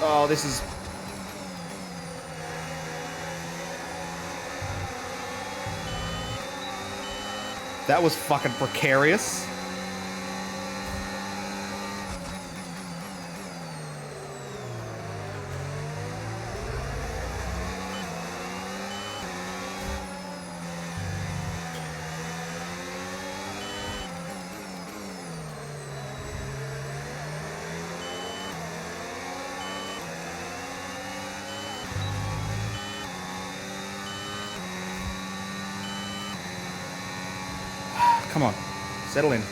Oh, this is... That was fucking precarious. Come on, settle in.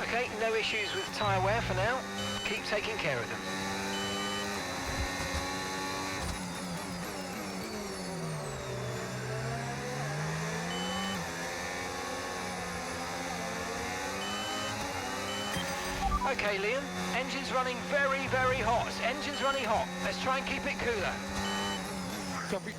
Okay, no issues with tyre wear for now. Keep taking care of them. Okay, Liam. Engine's running very, very hot. Engine's running hot. Let's try and keep it cooler. Copy.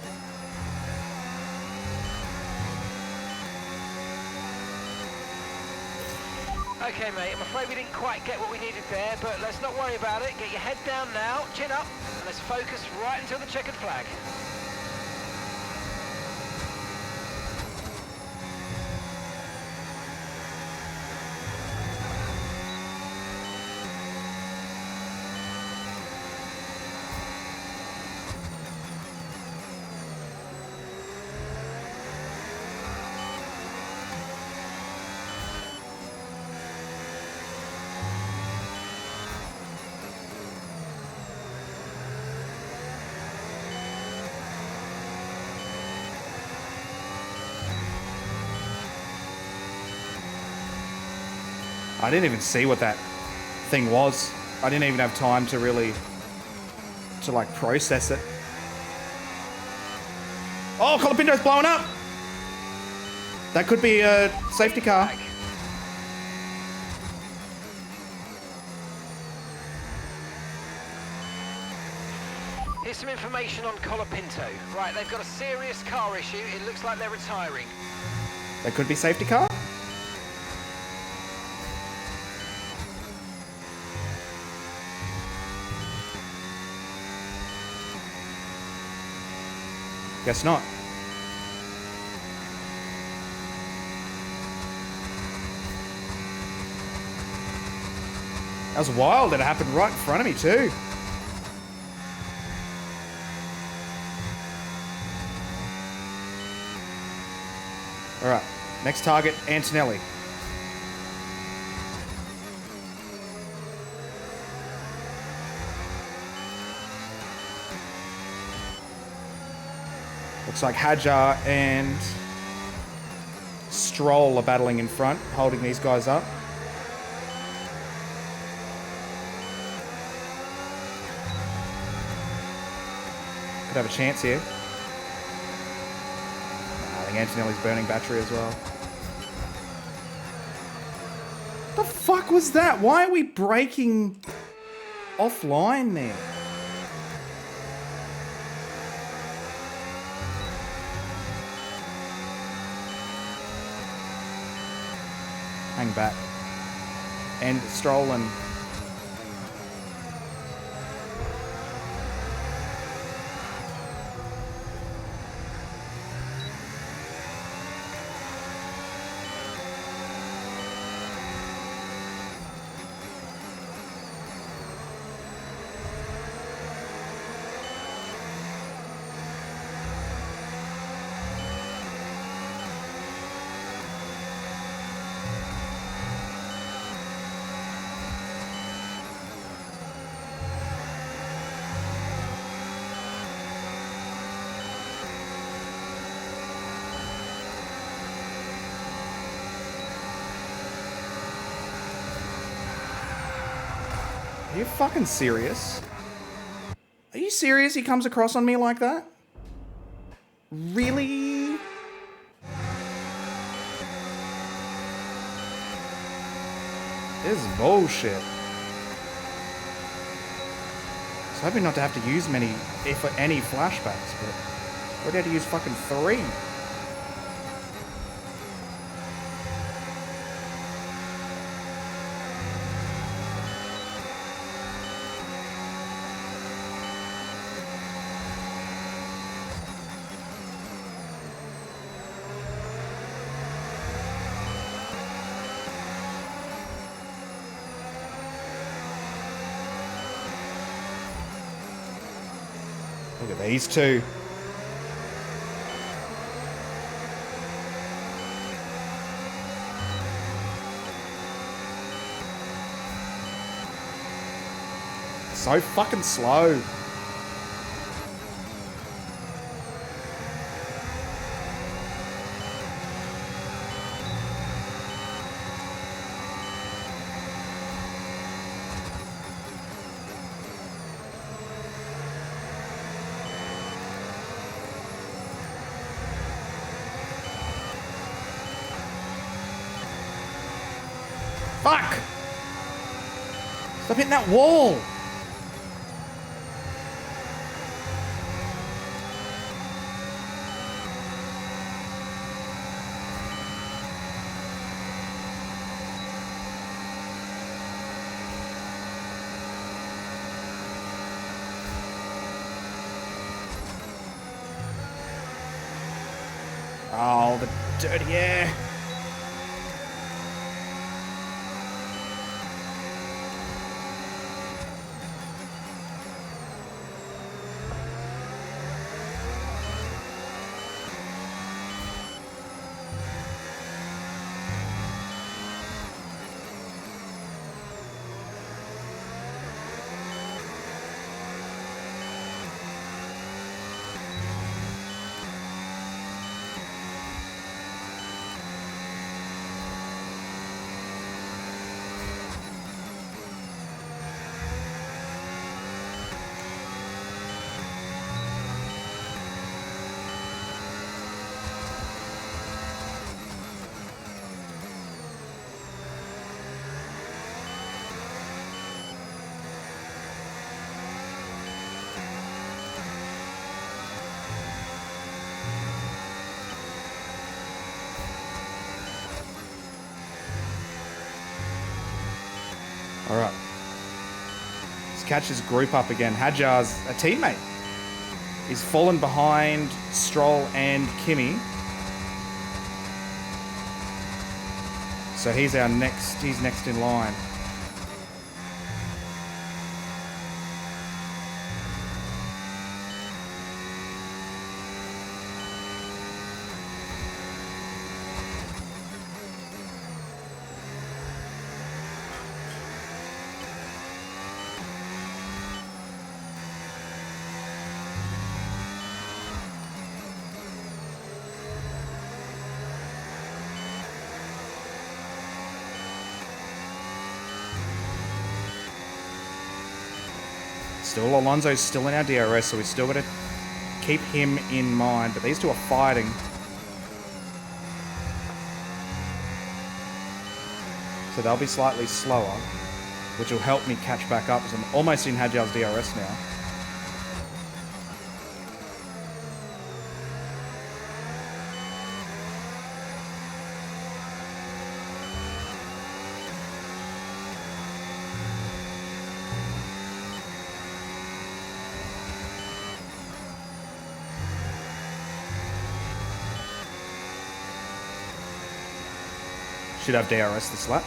Okay, mate, I'm afraid we didn't quite get what we needed there, but let's not worry about it. Get your head down now, chin up, and let's focus right until the checkered flag. I didn't even see what that thing was. I didn't even have time to really, like, process it. Oh, Colapinto's blowing up! That could be a safety car. Here's some information on Colapinto. Right, they've got a serious car issue. It looks like they're retiring. That could be safety car? Guess not. That was wild. It happened right in front of me too. All right, next target, Antonelli. Looks like Hadjar and Stroll are battling in front, holding these guys up. Could have a chance here. I think Antonelli's burning battery as well. The fuck was that? Why are we breaking offline there? Hang back. And Stroll and... Are you fucking serious? Are you serious he comes across on me like that? Really? This is bullshit. was hoping not to have to use many, if any, flashbacks, but I already had to use fucking 3. Look at these two. So fucking slow. Fuck! Stop hitting that wall! Oh, the dirty air. Alright. Let's catch his group up again. Hadjar's a teammate. He's fallen behind Stroll and Kimmy. So he's next in line. Still, Alonso's still in our DRS, so we still got to keep him in mind. But these two are fighting. So they'll be slightly slower, which will help me catch back up, because I'm almost in Hadjar's DRS now. Should have DRS this lap.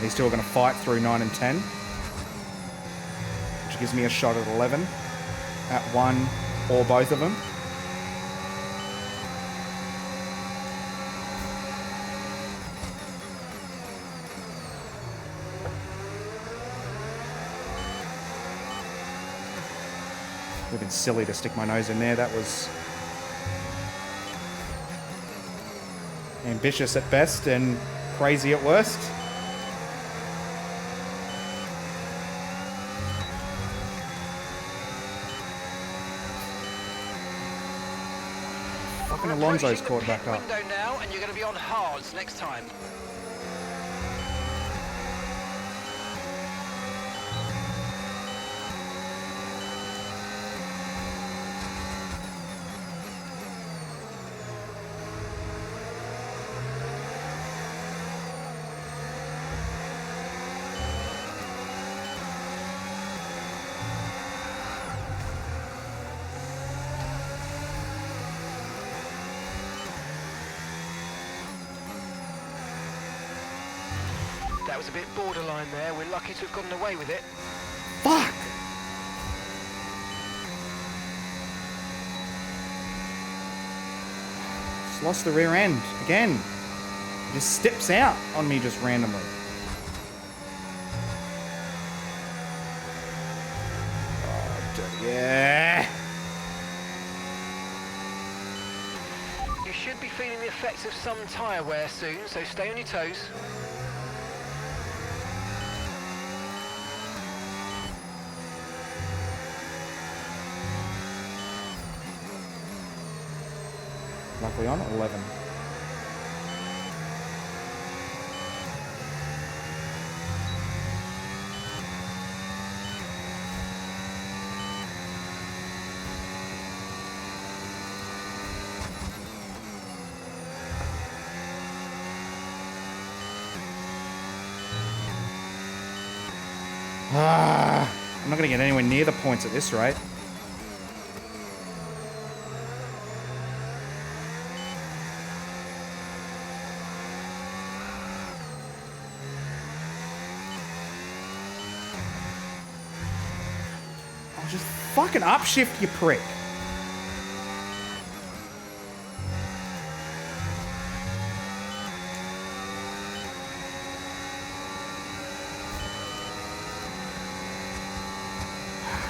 These two are going to fight through 9 and 10, which gives me a shot at 11 at one or both of them. Would have been silly to stick my nose in there. That was ambitious at best and crazy at worst. Fucking We're Alonso's approaching caught the back pit up. window now, and you're going to be on hards next time. That was a bit borderline there. We're lucky to have gotten away with it. Fuck! Just lost the rear end again. It just steps out on me just randomly. Oh, yeah. You should be feeling the effects of some tyre wear soon, so stay on your toes. Luckily on 11. I'm not going to get anywhere near the points at this rate. Oh, just fucking upshift, you prick.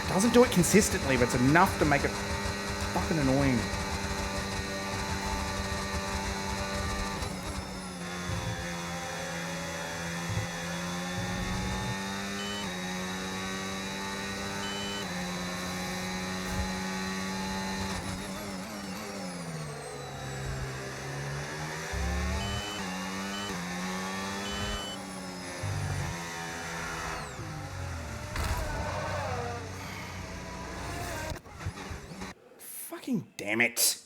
Doesn't do it consistently, but it's enough to make it fucking annoying. Fucking damn it.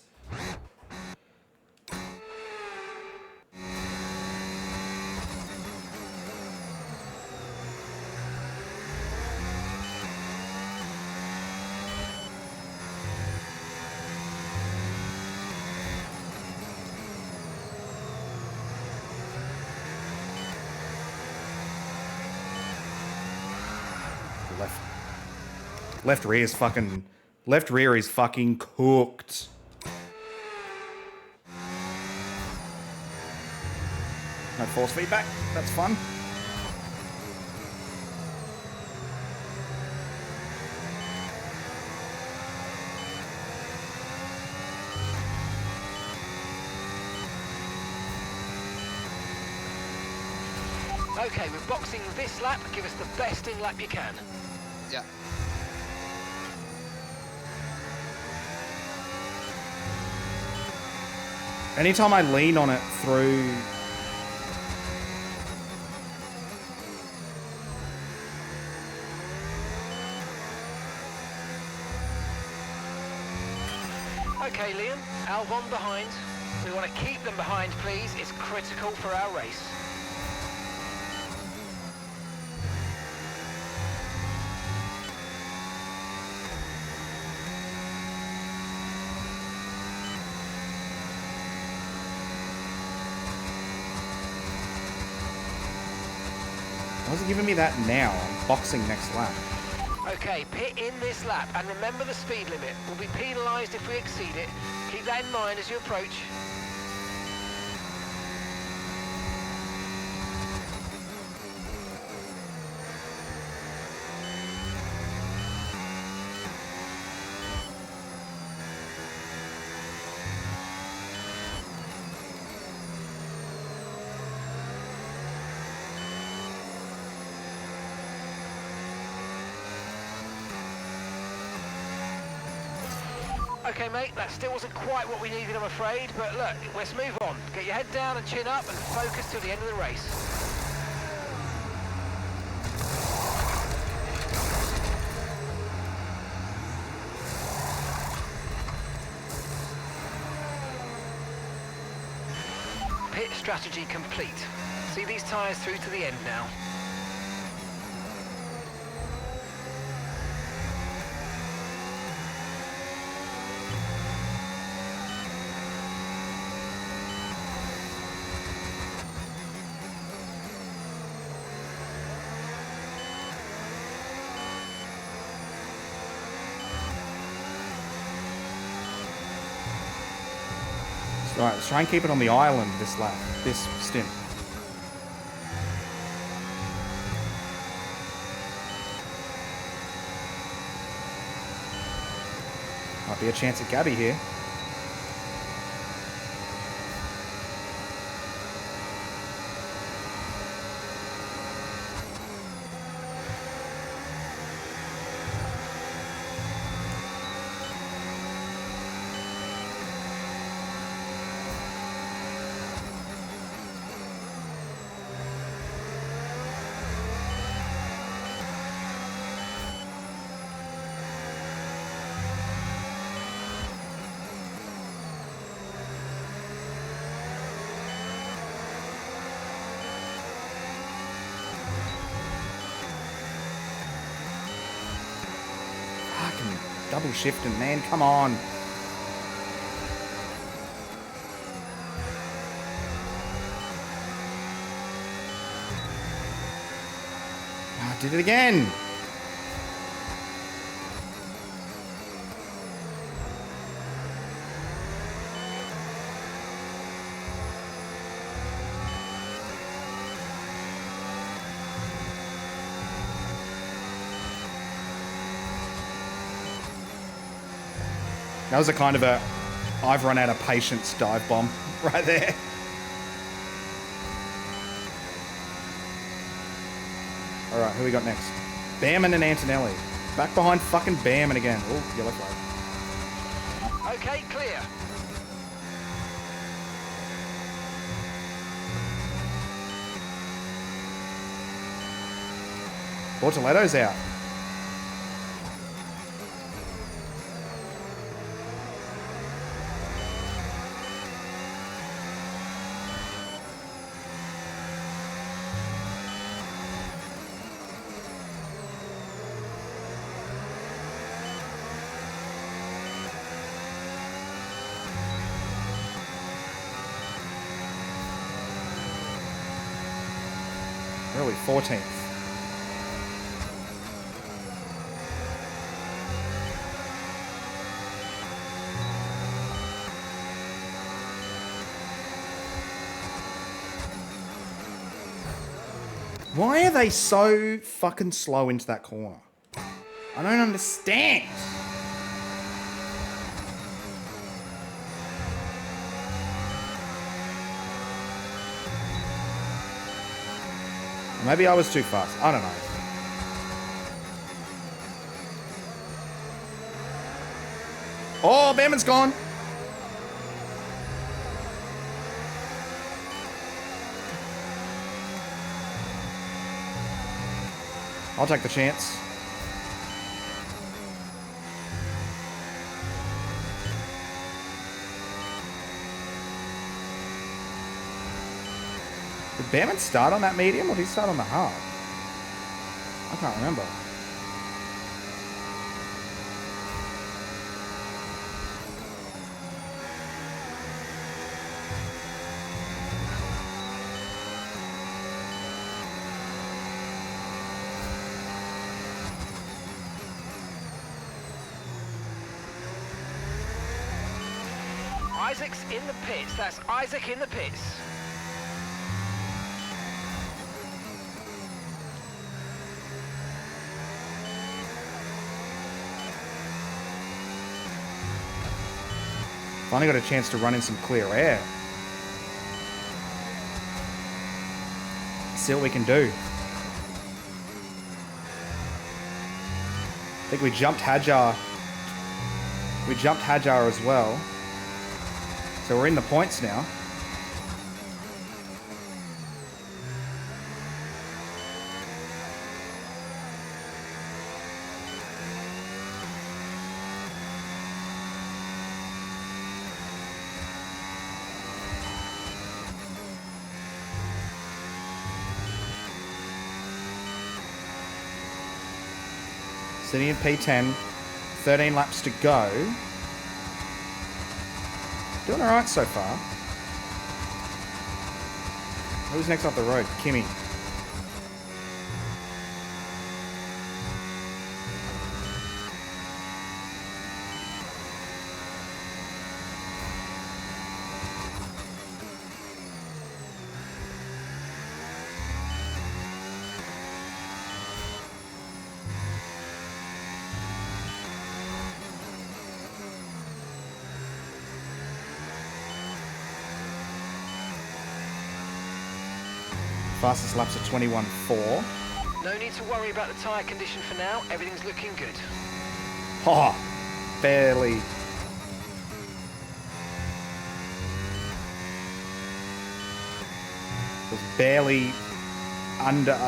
Left rear is fucking... Left rear is fucking cooked. No force feedback. That's fun. Okay, we're boxing this lap. Give us the best in lap you can. Yeah. Anytime I lean on it through... Okay, Liam, Albon behind. We want to keep them behind, please. It's critical for our race. Why is it giving me that now? I'm boxing next lap. Okay, pit in this lap, and remember the speed limit. We'll be penalised if we exceed it. Keep that in mind as you approach. Okay, mate, that still wasn't quite what we needed, I'm afraid, but look, let's move on. Get your head down and chin up and focus till the end of the race. Pit strategy complete. See these tyres through to the end now. Alright, let's try and keep it on the island this lap, this stint. Might be a chance at Gabby here. Fucking double shifting, man. Come on. I did it again. That was a kind of a I've run out of patience dive bomb right there. All right, who we got next? Behrman and Antonelli. Back behind fucking Behrman again. Oh, yellow flag. Okay, clear. Bortoletto's out. Really, 14th. Why are they so fucking slow into that corner? I don't understand. Maybe I was too fast. I don't know. Oh, Behrman's gone. I'll take the chance. Did Behrman start on that medium or did he start on the hard? I can't remember. Isaac's in the pits. That's Isaac in the pits. Finally got a chance to run in some clear air. See what we can do. I think we jumped Hadjar We jumped Hajar as well. So we're in the points now. Sitting in P10, 13 laps to go. Doing all right so far. Who's next up the road? Kimmy. Fastest laps are 21.4. No need to worry about the tyre condition for now. Everything's looking good. Oh, barely. Was barely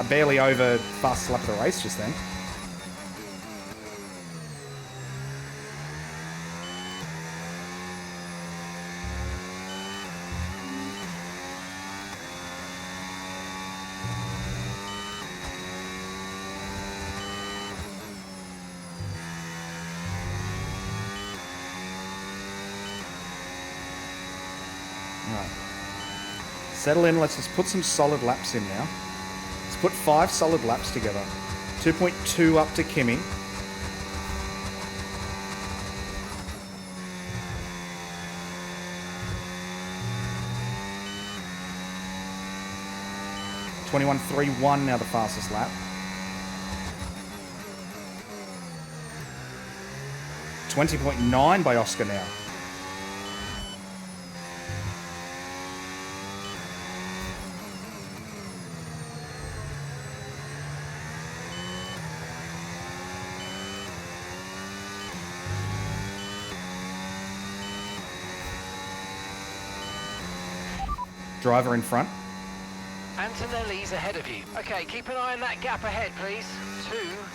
barely over fastest lap of the race just then. Right. Settle in. Let's just put some solid laps in now. Let's put 5 solid laps together. 2.2 up to Kimmy. .21.31 now the fastest lap. 20.9 by Oscar now. Driver in front. Antonelli's ahead of you. Okay, keep an eye on that gap ahead, please.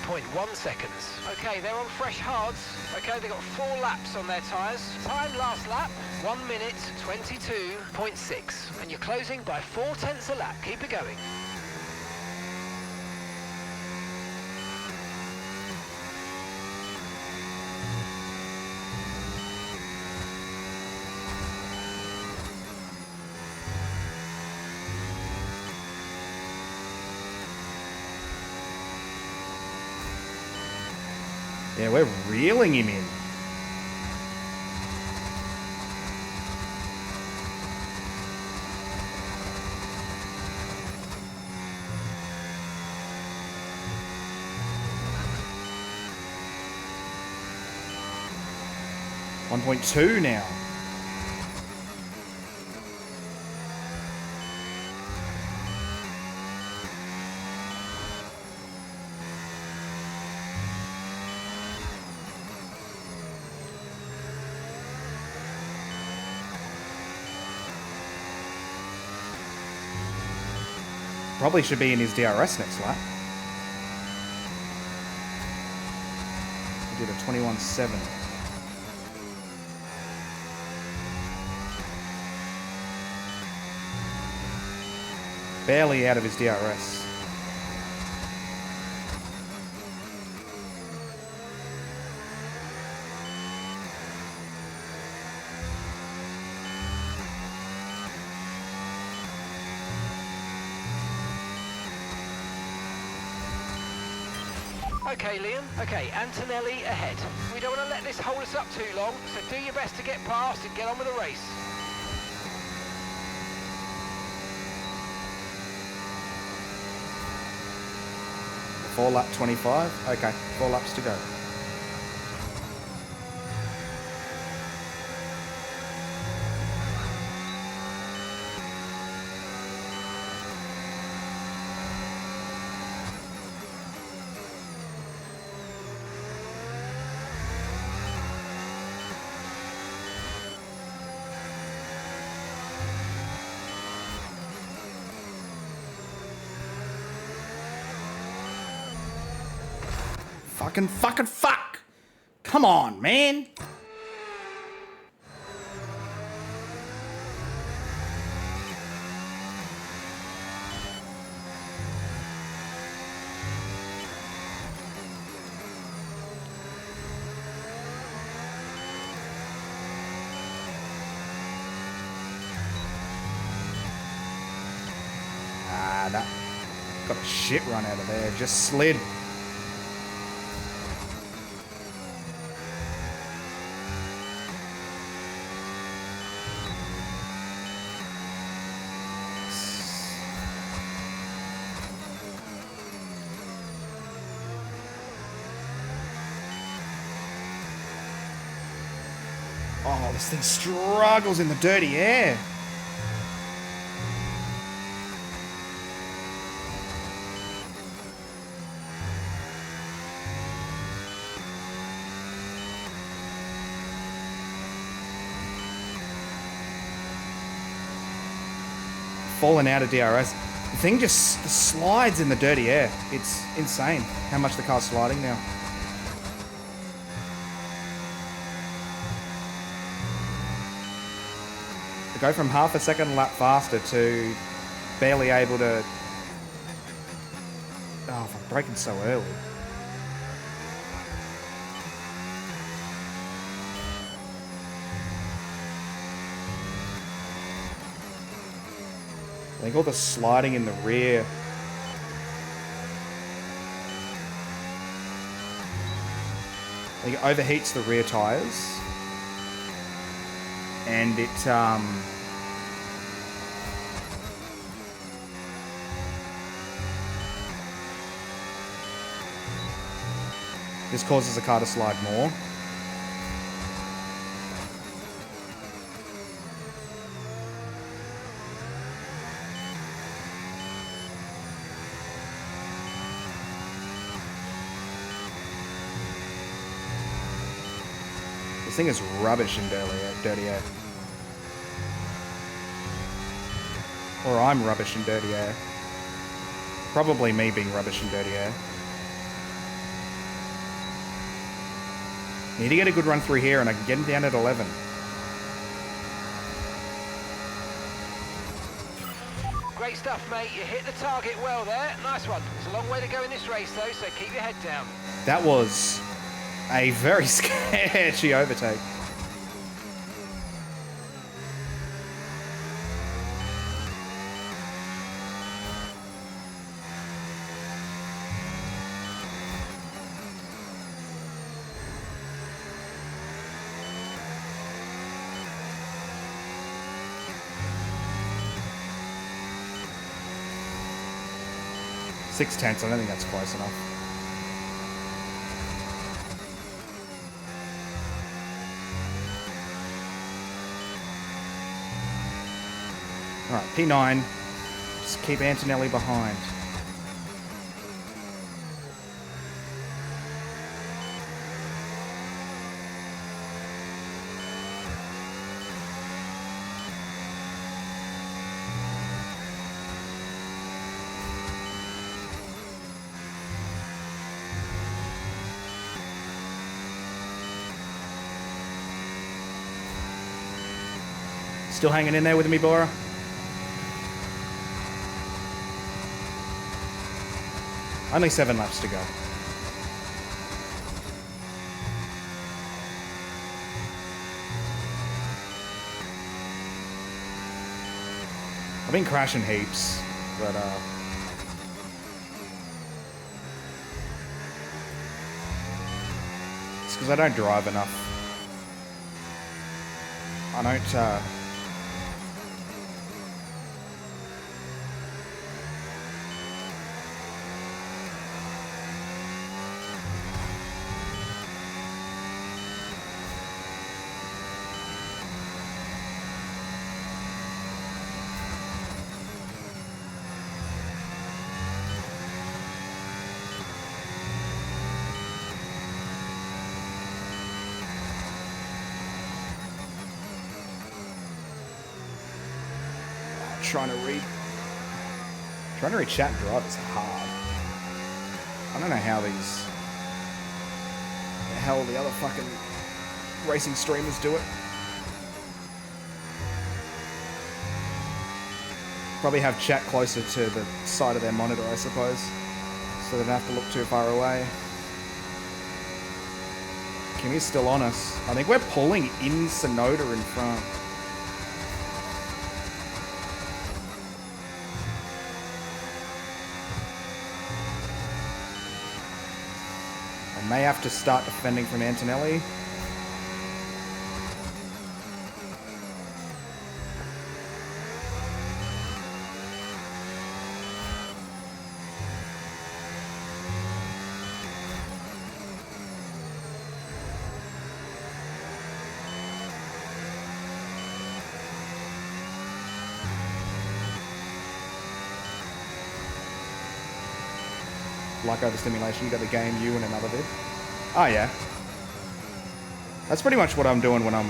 2.1 seconds. Okay, they're on fresh hards. Okay, they've got 4 laps on their tyres. Time last lap, 1 minute 22.6. And you're closing by 0.4 a lap. Keep it going. Yeah, we're reeling him in. .2 now. Probably should be in his DRS next lap. He did a 21.7. Barely out of his DRS. Okay, Liam. Okay, Antonelli ahead. We don't want to let this hold us up too long, so do your best to get past and get on with the race. Four lap 25. Okay, 4 laps to go. Fuck! Come on, man! That got a shit run out of there. Just slid. Oh, this thing struggles in the dirty air. Falling out of DRS. The thing just slides in the dirty air. It's insane how much the car's sliding now. To go from half a second lap faster to barely able to... Oh, I'm braking so early. I think all the sliding in the rear. I think it overheats the rear tyres. And it this causes the car to slide more. This thing is rubbish in dirty air. Or I'm rubbish in dirty air. Probably me being rubbish in dirty air. Need to get a good run through here and I can get him down at 11. Great stuff, mate. You hit the target well there. Nice one. There's a long way to go in this race, though, so keep your head down. That was a very sketchy overtake. Six tenths, I don't think that's close enough. Alright, P9. Just keep Antonelli behind. Still hanging in there with me, Bora? Only 7 laps to go. I've been crashing heaps, but it's because I don't drive enough. I don't trying to read chat and drive is hard. I don't know how these the hell the other fucking racing streamers do it. Probably have chat closer to the side of their monitor, I suppose, so they don't have to look too far away. Kimmy's still on us. I think we're pulling in Sonoda in front. I may have to start defending from Antonelli. Like overstimulation, you got the game you and another vid. Oh yeah. That's pretty much what I'm doing when I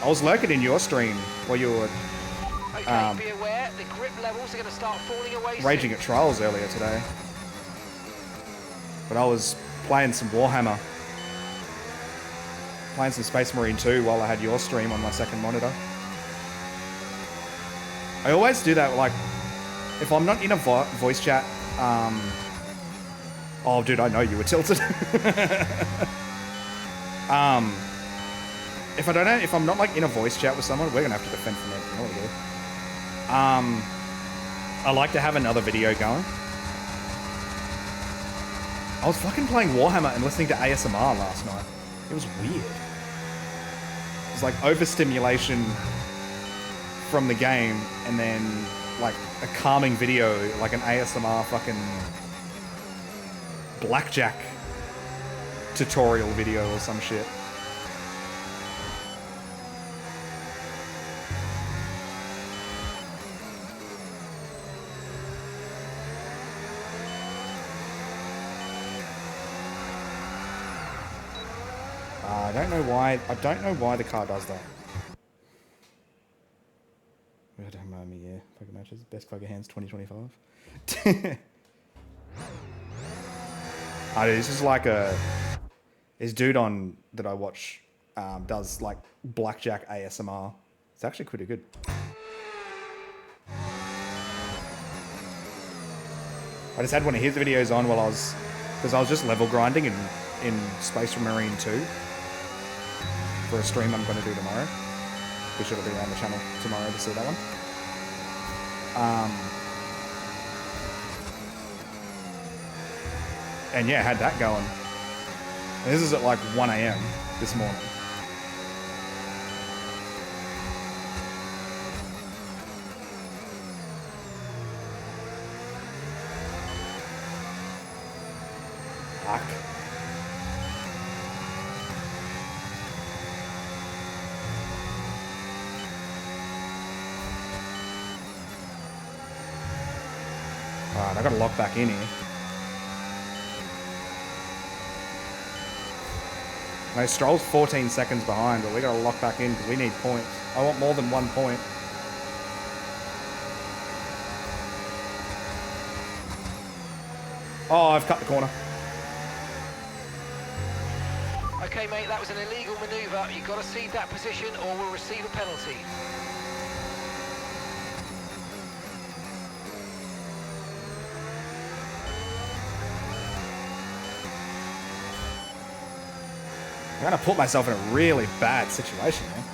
was lurking in your stream while you were Okay, be aware, the grip levels are going to start falling away raging soon. at trials earlier today. But I was playing some Warhammer. Playing some Space Marine 2 while I had your stream on my second monitor. I always do that, like, if I'm not in a voice chat, oh, dude, I know you were tilted. If I'm not like in a voice chat with someone, we're gonna have to defend from Antonelli here. I like to have another video going. I was fucking playing Warhammer and listening to ASMR last night. It was weird. It was like overstimulation from the game, and then like a calming video, like an ASMR fucking blackjack tutorial video or some shit. I don't know why the car does that. We had a year. Poker matches. Best poker hands 2025. This is like this dude on that I watch does like blackjack ASMR. It's actually pretty good. I just had one of his videos on while I was just level grinding in Space Marine 2 for a stream I'm going to do tomorrow. Be sure to be around the channel tomorrow to see that one. And yeah, had that going. And this is at like 1 a.m. this morning. Fuck. Alright, I gotta lock back in here. No, Stroll's 14 seconds behind, but we gotta lock back in because we need points. I want more than 1 point. Oh, I've cut the corner. Okay, mate, that was an illegal manoeuvre. You've got to cede that position or we'll receive a penalty. I'm gonna put myself in a really bad situation, man.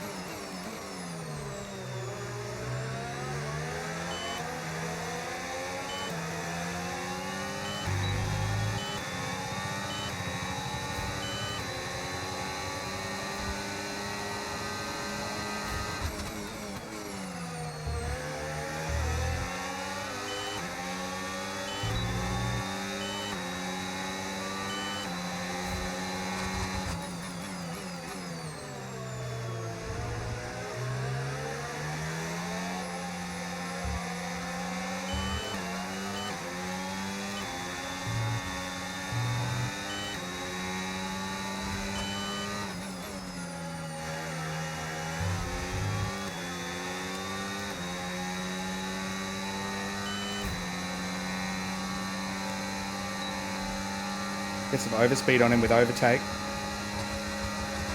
Get some overspeed on him with overtake.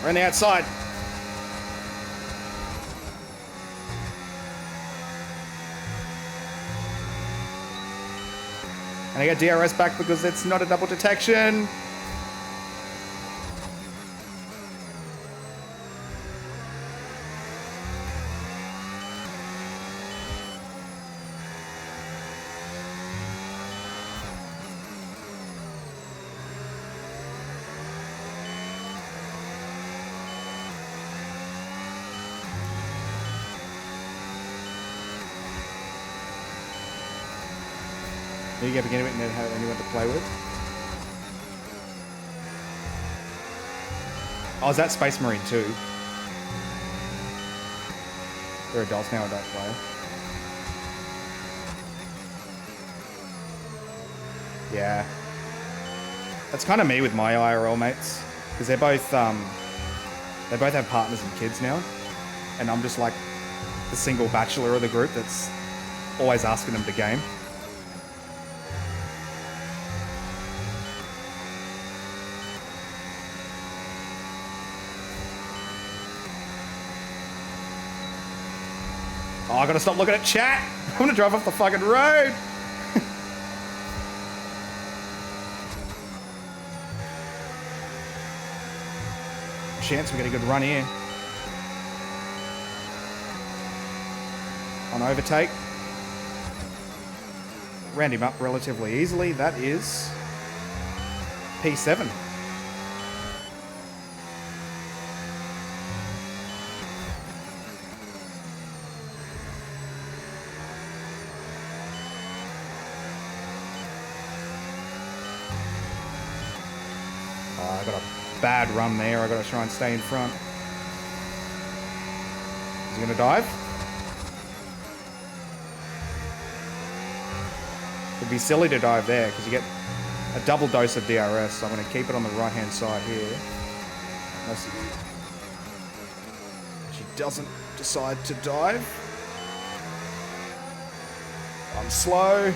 We're on the outside. And I get DRS back because it's not a double detection. You get beginning and then have anyone to play with. Oh, is that Space Marine too? They're adults now, I don't play. Yeah. That's kind of me with my IRL mates. Because they both have partners and kids now. And I'm just like the single bachelor of the group that's always asking them to game. Oh, I gotta stop looking at chat. I'm gonna drive off the fucking road. Chance we get a good run here. On overtake. Round him up relatively easily. That is P7. I got a bad run there. I got to try and stay in front. Is he going to dive? It'd be silly to dive there because you get a double dose of DRS. So I'm going to keep it on the right hand side here. Unless she doesn't decide to dive. I'm slow.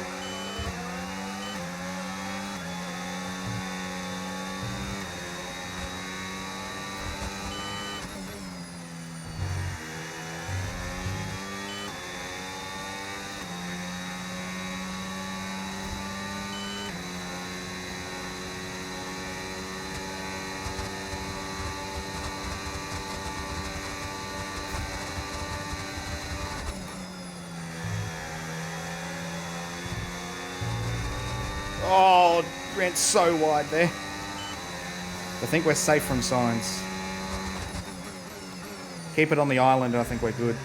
Oh, ran so wide there. I think we're safe from signs. Keep it on the island and I think we're good.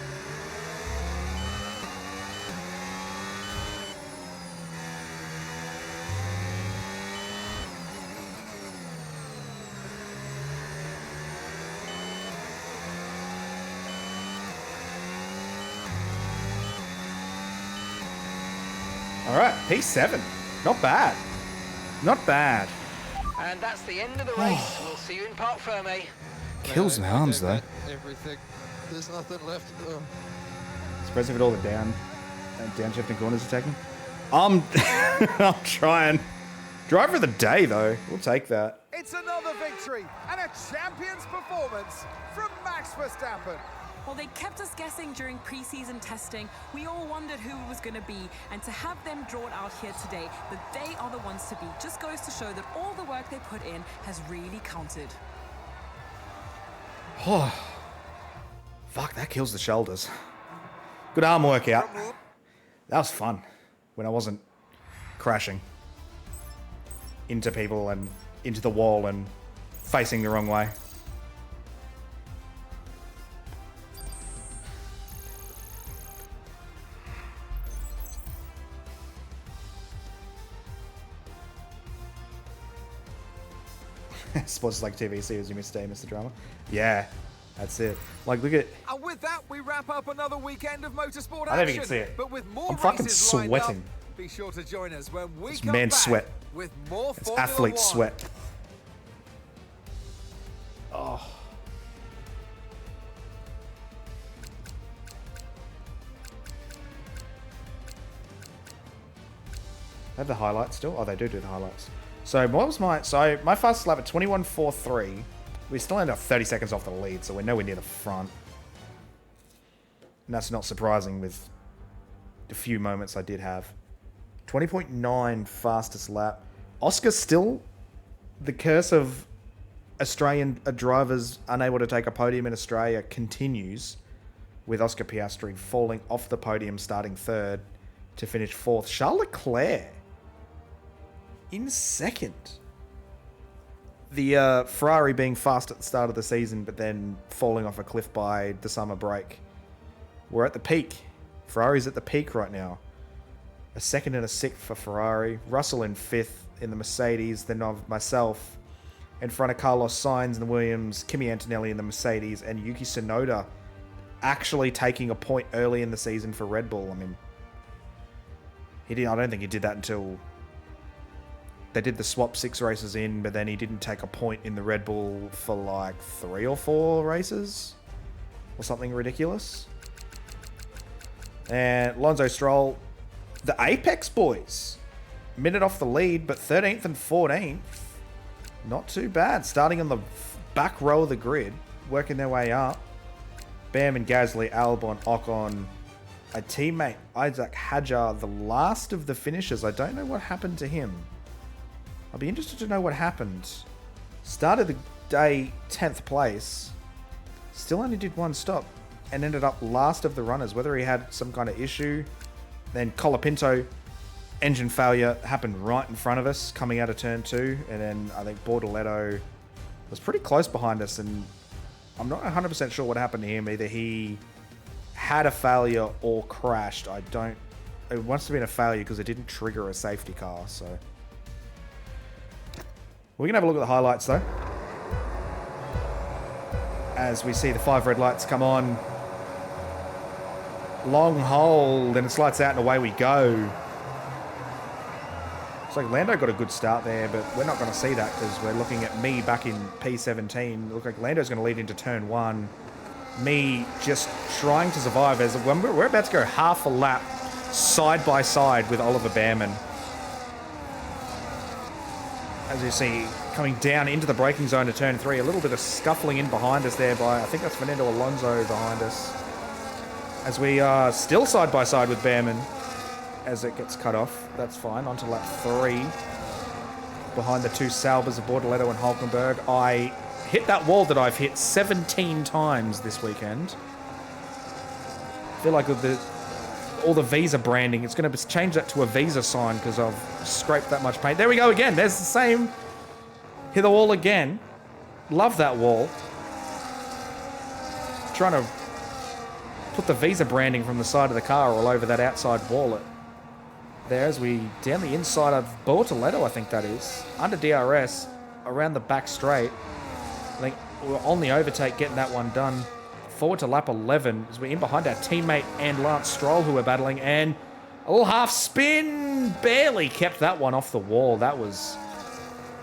All right, P7. Not bad. Not bad. And that's the end of the race. We'll see you in Parc Ferme. Kills my arms though. Everything. There's nothing left. Surprised if all the downshifting corners are taken. I'm trying. Driver of the day though. We'll take that. It's another victory and a champion's performance from Max Verstappen. Well, they kept us guessing during pre-season testing. We all wondered who it was going to be, and to have them drawn out here today, that they are the ones to beat, just goes to show that all the work they put in has really counted. Oh, fuck, that kills the shoulders. Good arm workout. That was fun when I wasn't crashing into people and into the wall and facing the wrong way. Sports like TV series, you missed day, Mr. Drama. Yeah, that's it. Like, look at. And with that, we wrap up another weekend of motorsport action. I don't even can see it. But with more I'm fucking races lined sweating. up, be sure to join us when we It's come man back sweat. with more It's Formula athlete One. sweat. Oh. They have the highlights still? Oh, they do the highlights. So what was my... So my fastest lap at 21.43 We still end up 30 seconds off the lead, so we're nowhere near the front. And that's not surprising with the few moments I did have. 20.9 fastest lap. Oscar still, the curse of Australian drivers unable to take a podium in Australia continues, with Oscar Piastri falling off the podium, starting third to finish fourth. Charles Leclerc in second. The Ferrari being fast at the start of the season, but then falling off a cliff by the summer break. We're at the peak. Ferrari's at the peak right now. A second and a sixth for Ferrari. Russell in fifth in the Mercedes. Then of myself in front of Carlos Sainz in the Williams, Kimi Antonelli in the Mercedes, and Yuki Tsunoda actually taking a point early in the season for Red Bull. I mean, I don't think he did that until they did the swap 6 races in, but then he didn't take a point in the Red Bull for like 3 or 4 races or something ridiculous. And Lonzo Stroll, the Apex boys, minute off the lead, but 13th and 14th. Not too bad. Starting on the back row of the grid, working their way up. Bam and Gasly, Albon, Ocon, a teammate, Isaac Hadjar, the last of the finishers. I don't know what happened to him. I'll be interested to know what happened. Started the day 10th place. Still only did 1 stop and ended up last of the runners. Whether he had some kind of issue. Then Colapinto, engine failure happened right in front of us coming out of turn 2. And then I think Bortoletto was pretty close behind us. And I'm not 100% sure what happened to him. Either he had a failure or crashed. It must have been a failure because it didn't trigger a safety car. So we're going to have a look at the highlights though. As we see the 5 red lights come on. Long hold, and it's lights out and away we go. It's like Lando got a good start there, but we're not going to see that because we're looking at me back in P17. Look like Lando's going to lead into turn 1. Me just trying to survive as we're about to go half a lap side by side with Oliver Behrman. As you see, coming down into the braking zone to turn 3. A little bit of scuffling in behind us there by, I think that's Fernando Alonso behind us. As we are still side by side with Behrman as it gets cut off. That's fine. On to lap 3. Behind the 2 Saubers of Bortoletto and Hulkenberg. I hit that wall that I've hit 17 times this weekend. I feel like with all the Visa branding, it's going to change that to a Visa sign because I've scraped that much paint. There we go again. There's the same. Hit the wall again. Love that wall. Trying to put the Visa branding from the side of the car all over that outside wall. There as we down the inside of Bortoletto, I think that is. Under DRS, around the back straight. I think we're on the overtake getting that one done. Forward to lap 11 as we're in behind our teammate and Lance Stroll who are battling. And a little half spin. Barely kept that one off the wall. That was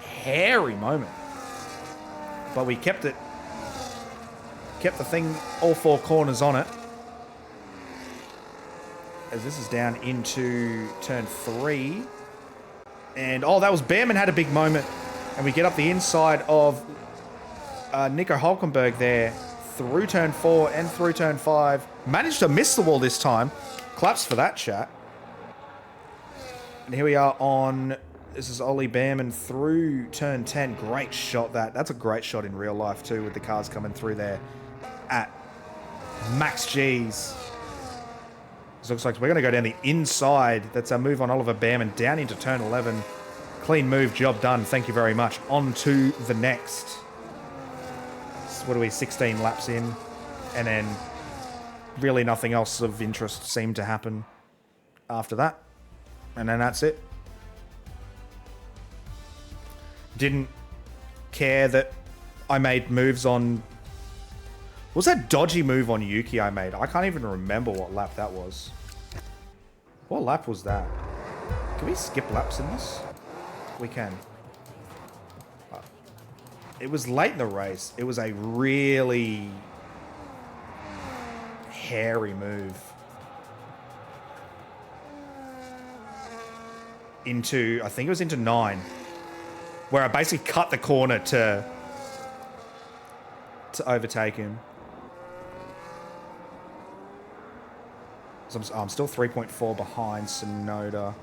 a hairy moment. But we kept it. Kept the thing all 4 corners on it. As this is down into turn 3. And, oh, that was Behrman had a big moment. And we get up the inside of Nico Hulkenberg there through turn 4 and through turn 5. Managed to miss the wall this time. Claps for that, chat. And here we are on, this is Ollie Behrman through turn 10. Great shot that. That's a great shot in real life too with the cars coming through there at max G's. It looks like we're going to go down the inside. That's our move on Oliver Behrman down into turn 11. Clean move, job done. Thank you very much. On to the next. What are we, 16 laps in? And then really nothing else of interest seemed to happen after that. And then that's it. Didn't care that I made moves on... What was that dodgy move on Yuki I made? I can't even remember what lap that was. What lap was that? Can we skip laps in this? We can. It was late in the race. It was a really hairy move. Into, I think it was into 9. Where I basically cut the corner to to overtake him. So I'm still 3.4 behind Sonoda.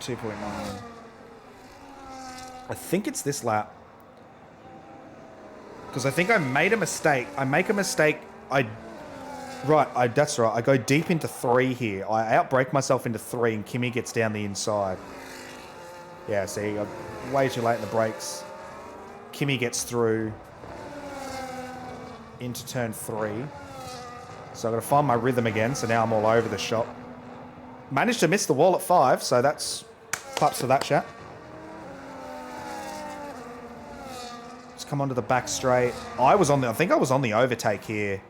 2.9. I think it's this lap. Because I think I made a mistake. That's right. I go deep into 3 here. I outbrake myself into 3 and Kimi gets down the inside. Yeah, see, I'm way too late in the brakes. Kimi gets through into turn 3. So I've got to find my rhythm again, so now I'm all over the shop. Managed to miss the wall at 5, so that's claps for that chat. Just come onto the back straight. I think I was on the overtake here.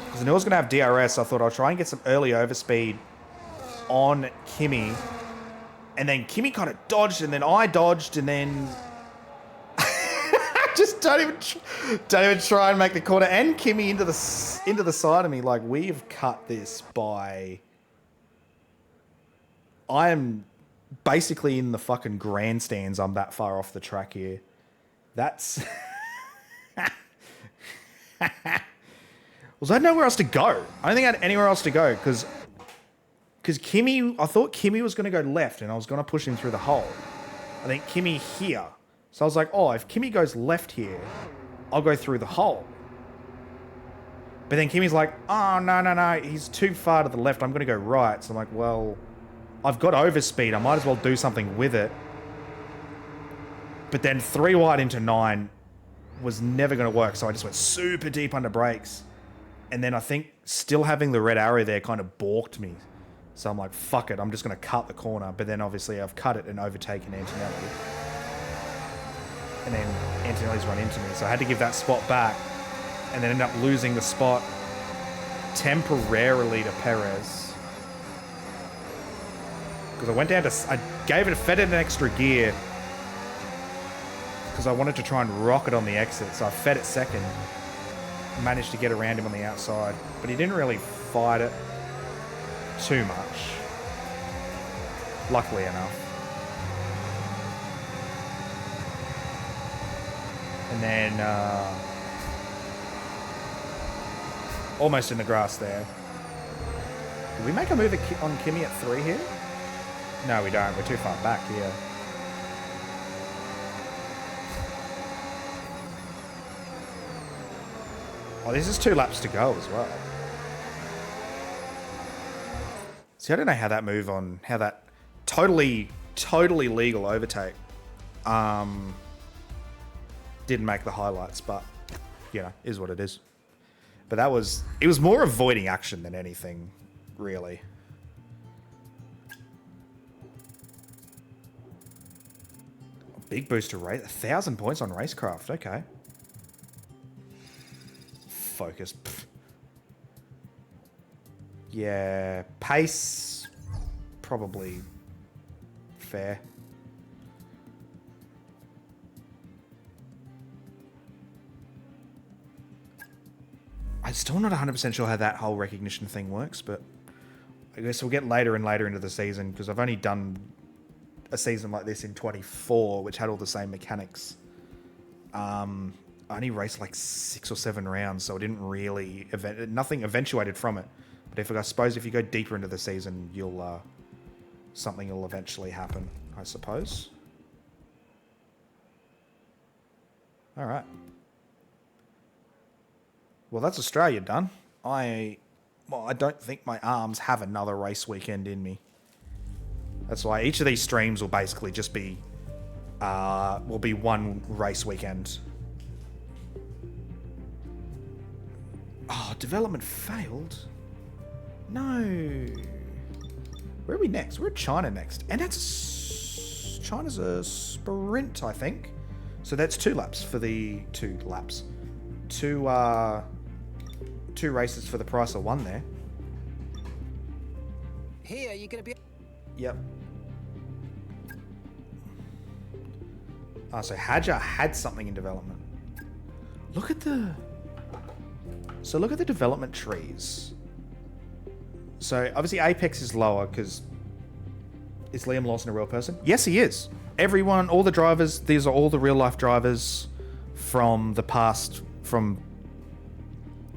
Because I knew I was going to have DRS, so I thought I'll try and get some early overspeed on Kimi. And then Kimi kind of dodged, and then I dodged, and then... Just don't even try and make the corner. And Kimi into the side of me. Like, we've cut this by... I am basically in the fucking grandstands. I'm that far off the track here. That's... Was I nowhere else to go? I don't think I had anywhere else to go, because Kimi... I thought Kimi was going to go left, and I was going to push him through the hole. I think Kimi here... So I was like, oh, if Kimi goes left here, I'll go through the hole. But then Kimi's like, oh, no, he's too far to the left. I'm going to go right. So I'm like, well, I've got overspeed. I might as well do something with it. But then 3 wide into 9 was never going to work. So I just went super deep under brakes. And then I think still having the red arrow there kind of balked me. So I'm like, fuck it. I'm just going to cut the corner. But then obviously I've cut it and overtaken Antonelli. And then Antonelli's run into me. So I had to give that spot back. And then end up losing the spot temporarily to Perez. Because I went down to... fed it an extra gear. Because I wanted to try and rock it on the exit. So I fed it second. Managed to get around him on the outside. But he didn't really fight it too much. Luckily enough. And then, almost in the grass there. Did we make a move on Kimi at 3 here? No, we don't. We're too far back here. Oh, this is 2 laps to go as well. See, I don't know how that move on, how that totally legal overtake, didn't make the highlights, but you know, is what it is. But it was more avoiding action than anything, really. Big boost to race, 1,000 points on Racecraft. Okay. Focus. Pfft. Yeah, pace, probably fair. I'm still not 100% sure how that whole recognition thing works, but I guess we'll get later and later into the season, because I've only done a season like this in 24, which had all the same mechanics. I only raced like 6 or 7 rounds, so I didn't really... nothing eventuated from it. But I suppose if you go deeper into the season, something will eventually happen, I suppose. All right. Well, that's Australia done. I don't think my arms have another race weekend in me. That's why each of these streams will basically just be, will be one race weekend. Oh, development failed? No. Where are we next? We're at China next. And China's a sprint, I think. So that's 2 laps for the... 2 laps. 2 races for the price of 1 there. Here, you're going to be... Yep. So Hadja had something in development. Look at the development trees. So obviously Apex is lower because is Liam Lawson a real person? Yes, he is. Everyone, all the drivers, these are all the real life drivers. from the past, from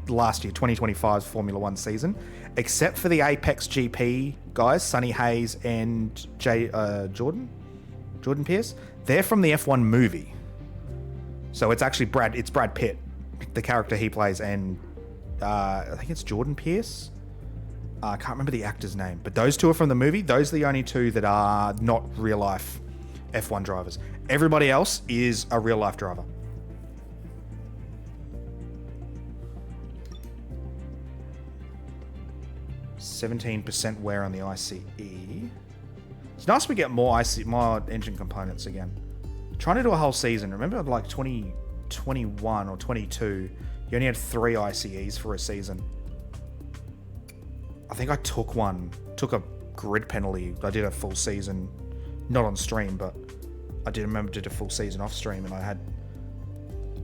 last year, 2025's Formula One season, except for the Apex GP guys, Sonny Hayes and Jordan Pierce. They're from the F1 movie. So it's actually Brad Pitt, the character he plays, and I think it's Jordan Pierce. I can't remember the actor's name, but those two are from the movie. Those are the only two that are not real life F1 drivers. Everybody else is a real life driver. %17% wear on the ICE. It's nice we get more engine components again. Trying to do a whole season. Remember, like 2021 or 22, you only had 3 ICEs for a season. I think I took a grid penalty. I did a full season, not on stream, but I did a full season off stream, and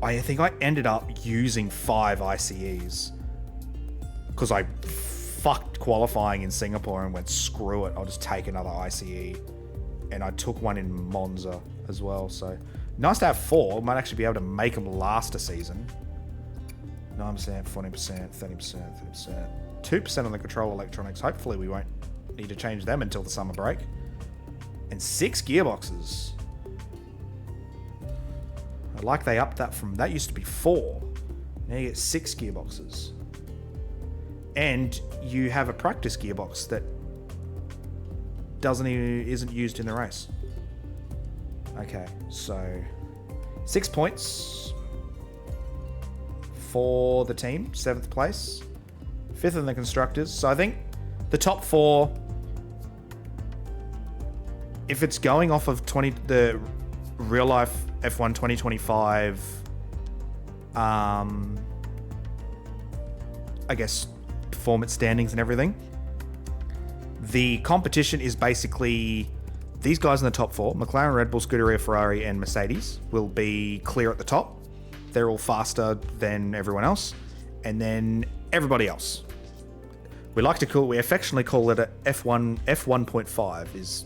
I think I ended up using 5 ICEs because I fucked qualifying in Singapore and went, screw it, I'll just take another ICE. And I took one in Monza as well, so nice to have 4. Might actually be able to make them last a season. 9%, 40%, 30%, 30%. 2% on the control electronics. Hopefully we won't need to change them until the summer break. And 6 gearboxes. I like they upped that from, that used to be 4. Now you get 6 gearboxes. And you have a practice gearbox that isn't used in the race. Okay, so 6 points for the team, 7th place, 5th in the constructors. So I think the top 4, if it's going off of the real life F1 2025, I guess performance standings and everything, the competition is basically these guys in the top 4, McLaren, Red Bull, Scuderia, Ferrari, and Mercedes, will be clear at the top. They're all faster than everyone else. And then everybody else. We affectionately call it a F1.5 is,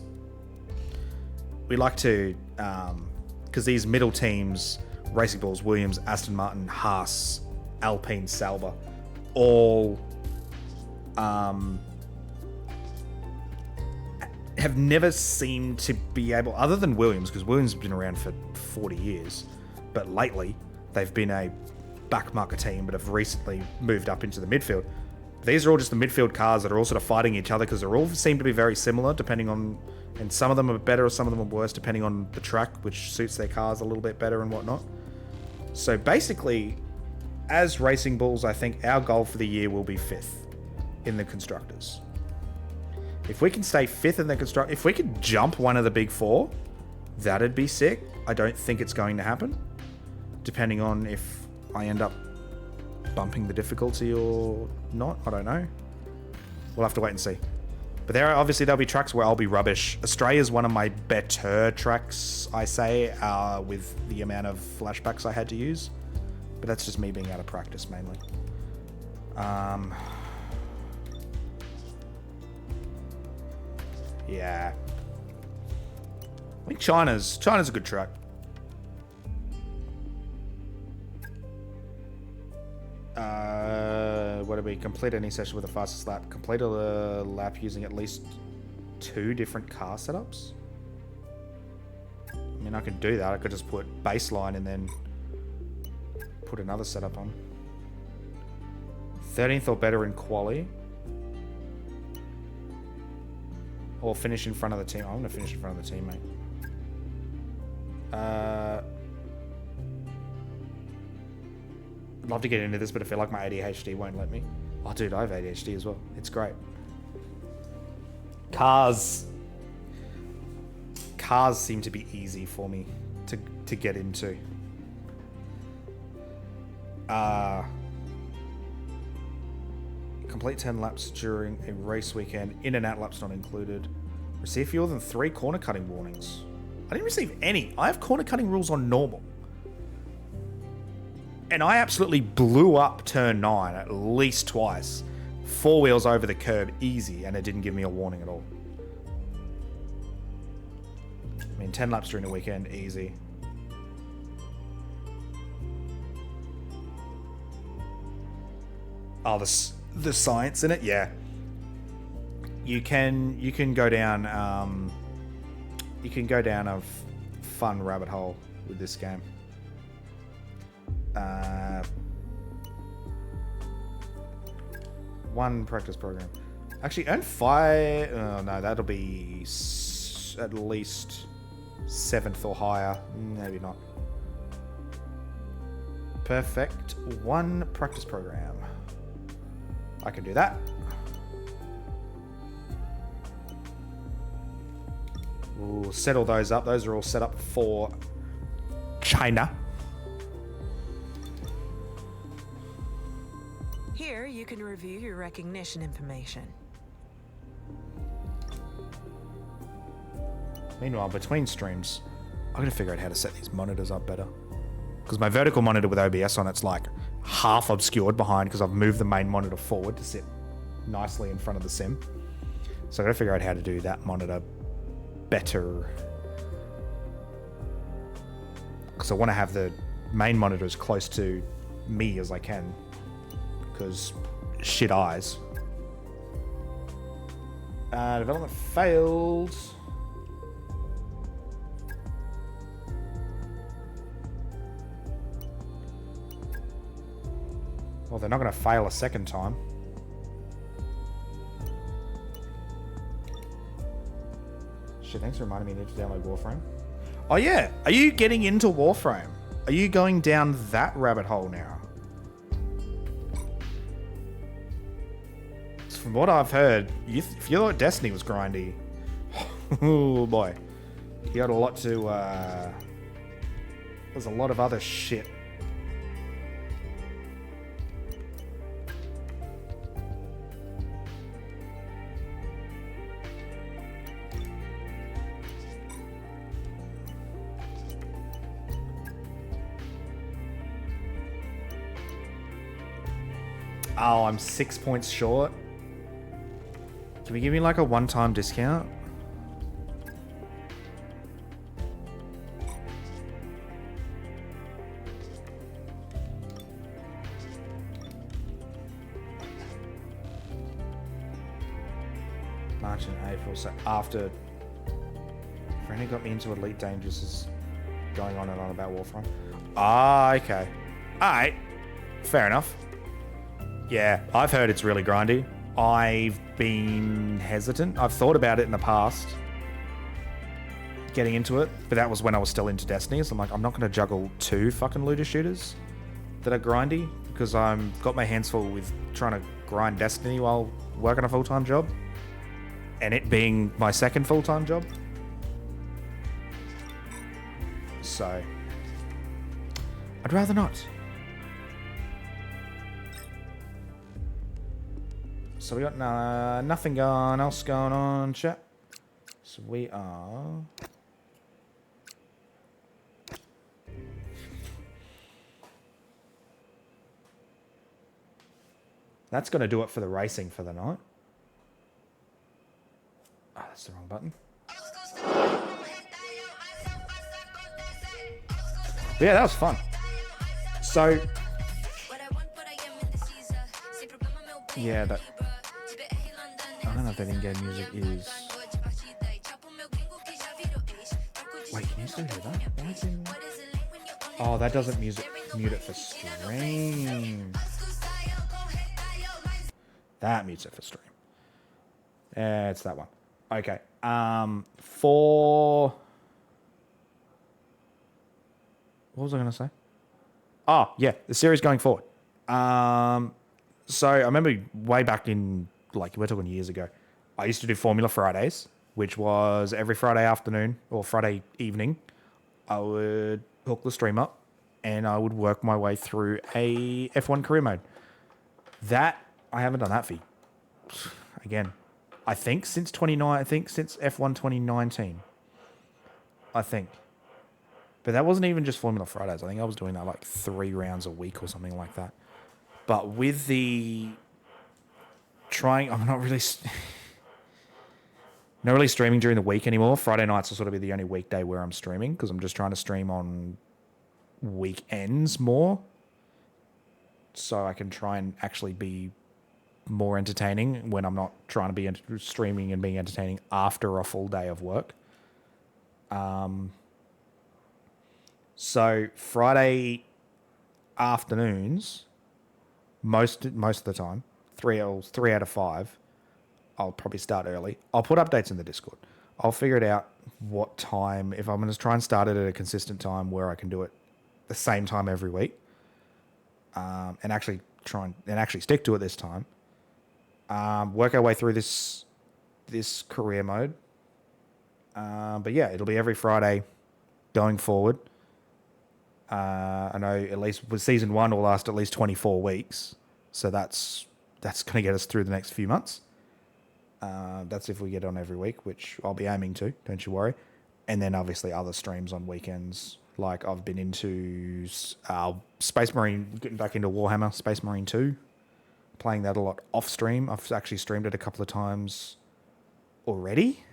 we like to, because these middle teams, Racing Bulls, Williams, Aston Martin, Haas, Alpine, Sauber, all have never seemed to be able, other than Williams, because Williams has been around for 40 years, but lately they've been a backmarker team, but have recently moved up into the midfield. These are all just the midfield cars that are all sort of fighting each other because they all seem to be very similar, depending on, and some of them are better, some of them are worse, depending on the track, which suits their cars a little bit better and whatnot. So basically, as Racing Bulls, I think our goal for the year will be 5th in the constructors. If we can stay 5th in the if we could jump one of the big 4, that'd be sick. I don't think it's going to happen, depending on if I end up bumping the difficulty or not. I don't know. We'll have to wait and see. But there'll be tracks where I'll be rubbish. Australia's one of my better tracks, I say, with the amount of flashbacks I had to use. But that's just me being out of practice, mainly. Yeah. I think China's a good track. What do we complete any session with the fastest lap? Complete a lap using at least 2 different car setups? I mean, I could do that. I could just put baseline and then put another setup on. 13th or better in quali. Or finish in front of the team. I'm going to finish in front of the team, mate. I'd love to get into this, but I feel like my ADHD won't let me. Oh, dude, I have ADHD as well. It's great. Cars seem to be easy for me to get into. Complete 10 laps during a race weekend. In and out laps not included. Receive fewer than 3 corner cutting warnings. I didn't receive any. I have corner cutting rules on normal. And I absolutely blew up turn 9 at least twice. 4 wheels over the curb, easy, and it didn't give me a warning at all. I mean, 10 laps during the weekend, easy. Oh, the science in it, yeah. You can go down a fun rabbit hole with this game. One practice program. Actually, earn 5. Oh no, that'll be at least 7th or higher. Maybe not. Perfect. 1 practice program. I can do that. We'll set all those up. Those are all set up for China. Here, you can review your recognition information. Meanwhile, between streams, I'm going to figure out how to set these monitors up better. Because my vertical monitor with OBS on it's like half obscured behind because I've moved the main monitor forward to sit nicely in front of the sim. So I've got to figure out how to do that monitor better. Because I want to have the main monitor as close to me as I can. Because shit eyes. Development failed. Well, they're not going to fail a second time. Shit, thanks for reminding me I need to download Warframe. Oh yeah, are you getting into Warframe? Are you going down that rabbit hole now? From what I've heard, if you thought Destiny was grindy, oh boy, you got a lot to, there's a lot of other shit. Oh, I'm 6 points short. Can we give me like a one-time discount? March and April, so after Franny got me into Elite Dangerous is going on and on about Warframe. Ah, okay. Alright. Fair enough. Yeah, I've heard it's really grindy. I've been hesitant. I've thought about it in the past, getting into it, but that was when I was still into Destiny. So I'm like, I'm not going to juggle 2 fucking looter shooters that are grindy because I'm got my hands full with trying to grind Destiny while working a full-time job, and it being my second full-time job. So I'd rather not. So we got nothing else going on, chat. So we are... That's going to do it for the racing for the night. Oh, that's the wrong button. But yeah, that was fun. So... Yeah, that... I don't know if that in-game music is... Wait, can you still hear that? Why is it... Oh, that doesn't mute it for stream. That mutes it for stream. It's that one. Okay. For... What was I going to say? Oh, yeah, the series going forward. So I remember way back in... Like, we're talking years ago, I used to do Formula Fridays, which was every Friday afternoon or Friday evening. I would hook the stream up and I would work my way through a F1 career mode. That, I haven't done that for, again, I think since F1 2019. I think. But that wasn't even just Formula Fridays. I think I was doing that like 3 rounds a week or something like that. But with the... I'm not really streaming during the week anymore. Friday nights will sort of be the only weekday where I'm streaming because I'm just trying to stream on weekends more so I can try and actually be more entertaining when I'm not trying to be streaming and being entertaining after a full day of work. So Friday afternoons, most of the time, 3 out of 5, I'll probably start early. I'll put updates in the Discord. I'll figure it out what time, if I'm going to try and start it at a consistent time where I can do it the same time every week, and actually stick to it this time. Work our way through this career mode. But yeah, it'll be every Friday going forward. I know at least with season 1 will last at least 24 weeks, so that's going to get us through the next few months. That's if we get on every week, which I'll be aiming to, don't you worry. And then obviously other streams on weekends, like I've been into Space Marine, getting back into Warhammer Space Marine 2, playing that a lot off stream. I've actually streamed it a couple of times already.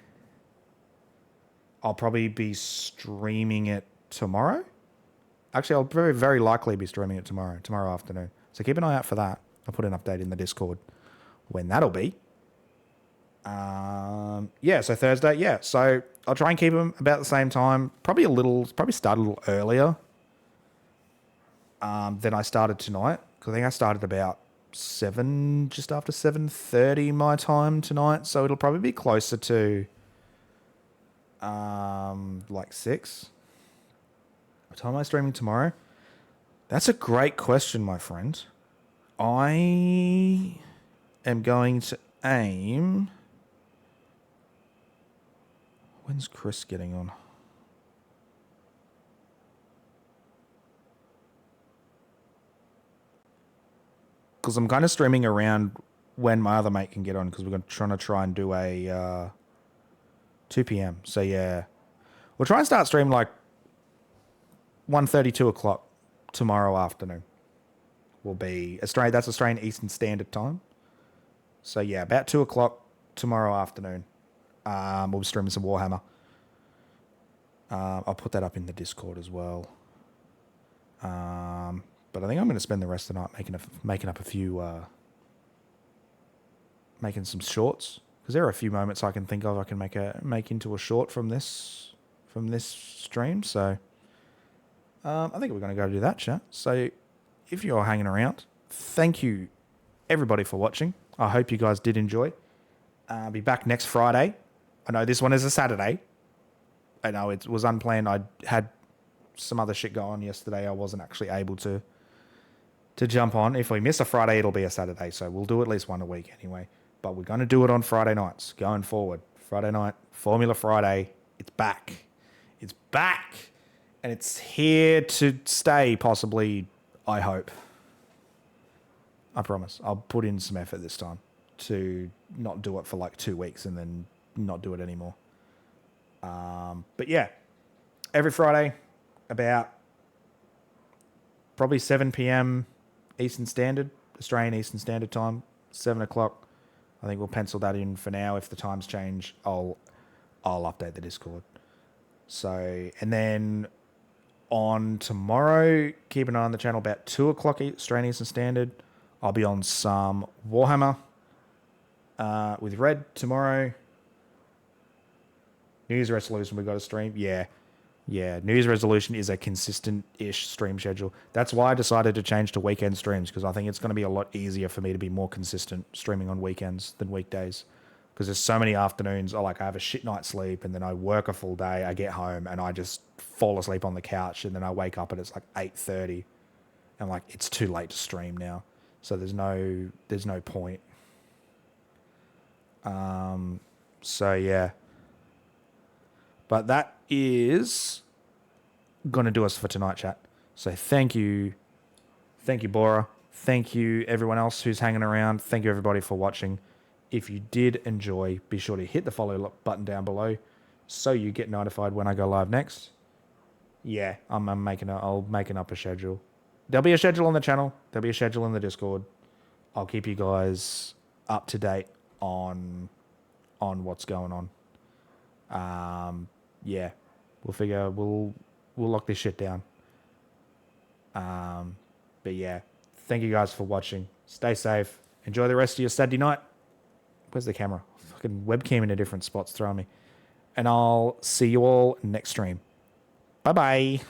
I'll probably be streaming it tomorrow. Actually, I'll very, very likely be streaming it tomorrow afternoon. So keep an eye out for that. I'll put an update in the Discord when that'll be. So Thursday, yeah. So I'll try and keep them about the same time. Probably start a little earlier than I started tonight. Because I think I started about 7, just after 7:30 my time tonight. So it'll probably be closer to like 6. What time am I streaming tomorrow? That's a great question, my friend. I am going to aim... When's Chris getting on? Because I'm kind of streaming around when my other mate can get on, because we're trying to try and do a 2 p.m. So yeah, we'll try and start streaming like 1:30, 2 o'clock tomorrow afternoon. Will be Australian. That's Australian Eastern Standard Time. So yeah, about 2 o'clock tomorrow afternoon. We'll be streaming some Warhammer. I'll put that up in the Discord as well. But I think I'm going to spend the rest of the night making up a few, making some shorts, because there are a few moments I can think of I can make into a short from this stream. So I think we're going to go do that, chat. So if you're hanging around, thank you everybody for watching. I hope you guys did enjoy. I'll be back next Friday. I know this one is a Saturday. I know it was unplanned. I had some other shit go on yesterday. I wasn't actually able to jump on. If we miss a Friday, it'll be a Saturday. So we'll do at least one a week anyway. But we're going to do it on Friday nights going forward. Friday night, Formula Friday. It's back. It's back. And it's here to stay, possibly, I hope. I promise. I'll put in some effort this time to not do it for like 2 weeks and then not do it anymore. But yeah, every Friday about probably 7 p.m. Eastern Standard, Australian Eastern Standard Time, 7 o'clock. I think we'll pencil that in for now. If the times change, I'll update the Discord. So, and then on tomorrow, keep an eye on the channel about 2 o'clock Australian Eastern Standard. I'll be on some Warhammer with Red tomorrow. New Year's resolution, we got to stream. Yeah. New Year's resolution is a consistent-ish stream schedule. That's why I decided to change to weekend streams, because I think it's going to be a lot easier for me to be more consistent streaming on weekends than weekdays. Because there's so many afternoons, I have a shit night's sleep, and then I work a full day, I get home, and I just fall asleep on the couch, and then I wake up and it's like 8:30. I'm like, it's too late to stream now. So there's no point. So yeah. But that is going to do us for tonight, chat. So thank you. Thank you, Bora. Thank you, everyone else who's hanging around. Thank you, everybody, for watching. If you did enjoy, be sure to hit the follow button down below so you get notified when I go live next. Yeah, I'll making up a schedule. There'll be a schedule on the channel. There'll be a schedule in the Discord. I'll keep you guys up to date on what's going on. Yeah, we'll lock this shit down. But yeah, Thank you guys for watching. Stay safe. Enjoy the rest of your Saturday night. Where's the camera? Fucking webcam in a different spot's throwing me. And I'll see you all next stream. Bye-bye.